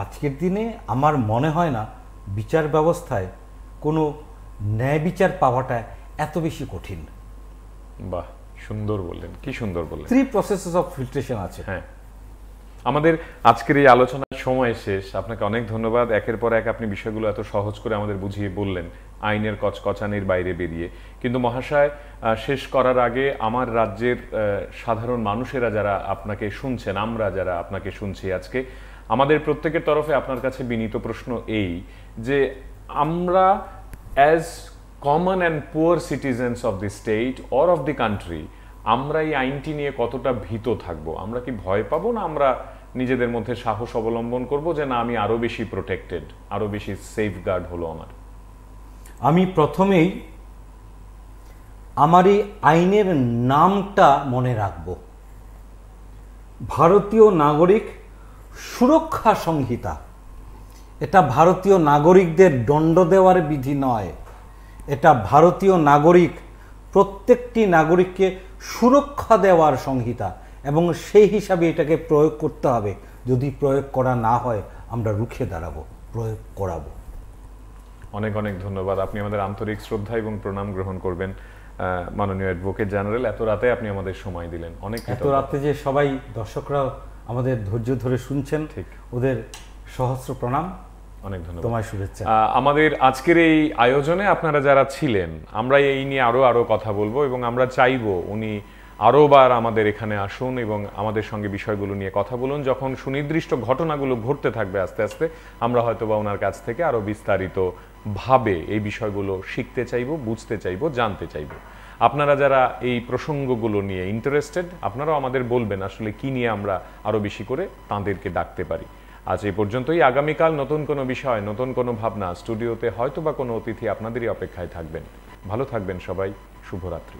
আজকের দিনে আমার মনে হয় না বিচার ব্যবস্থায় কোনো ন্যায় বিচার পাওয়াটা এত বেশি কঠিন। বাহ, সুন্দর বললেন, কি সুন্দর বললেন। 3 প্রসেসেস অফ ফিল্ট্রেশন আছে। হ্যাঁ, আমাদের আজকের এই আলোচনার সময় শেষ। আপনাকে অনেক ধন্যবাদ। একের পর এক আপনি বিষয়গুলো এত সহজ করে আমাদের বুঝিয়ে বললেন, আইনের কচকচানির বাইরে বেরিয়ে। কিন্তু মহাশয়, শেষ করার আগে আমার রাজ্যের সাধারণ মানুষেরা যারা আপনাকে শুনছেন, আমরা যারা আপনাকে শুনছি আজকে, আমাদের প্রত্যেকের তরফে আপনার কাছে বিনীত প্রশ্ন এই যে আমরা as common and poor citizens of the state or of the country, আমরা এই আইনটি নিয়ে কতটা ভীত থাকবো? আমরা কি ভয় পাবো, না আমরা নিজেদের মধ্যে সাহস অবলম্বন করব যে না, আমি আরো বেশি প্রোটেক্টেড, আরো বেশি সেফগার্ড হলো আমার? আমি প্রথমেই আমার এই আইনের নামটা মনে রাখব, ভারতীয় নাগরিক সুরক্ষা সংহিতা। এটা ভারতীয় নাগরিকদের দণ্ড দেওয়ার বিধি নয়, এটা ভারতীয় নাগরিক, প্রত্যেকটি নাগরিককে সুরক্ষা দেওয়ার সংহিতা, এবং সেই হিসাবে এটাকে প্রয়োগ করতে হবে। যদি প্রয়োগ করা না হয় আমরা রুখে দাঁড়াবো, প্রয়োগ করাবো। অনেক অনেক ধন্যবাদ। আপনি আমাদের আন্তরিক শ্রদ্ধা এবং প্রণাম গ্রহণ করবেন মাননীয় অ্যাডভোকেট জেনারেল। এত রাতে আপনি আমাদের সময় দিলেন, অনেক এত রাতে যে সবাই দর্শকরা আমাদের ধৈর্য ধরে শুনছেন, ঠিক ওদের সহস্র প্রণাম, অনেক ধন্যবাদ, তোমায় শুভেচ্ছা। আমাদের আজকের এই আয়োজনে আপনারা যারা ছিলেন, আমরা এই নিয়ে আরো কথা বলবো এবং আমরা চাইবো উনি আরো বার আমাদের এখানে আসুন এবং আমাদের সঙ্গে বিষয়গুলো নিয়ে কথা বলুন। যখন সুনির্দিষ্ট ঘটনাগুলো ঘটতে থাকবে আস্তে আস্তে, আমরা হয়তো বা ওনার কাছ থেকে আরো বিস্তারিত ভাবে এই বিষয়গুলো শিখতে চাইবো, বুঝতে চাইবো, জানতে চাইবো। আপনারা যারা এই প্রসঙ্গগুলো নিয়ে ইন্টারেস্টেড, আপনারাও আমাদের বলবেন আসলে কি নিয়ে আমরা আরো বেশি করে তাঁদেরকে ডাকতে পারি। আজ এই পর্যন্তই। আগামীকাল নতুন কোনো বিষয়, নতুন কোনো ভাবনা, স্টুডিওতে হয়তো বা কোনো অতিথি আপনাদেরই অপেক্ষায় থাকবেন। ভালো থাকবেন সবাই, শুভরাত্রি।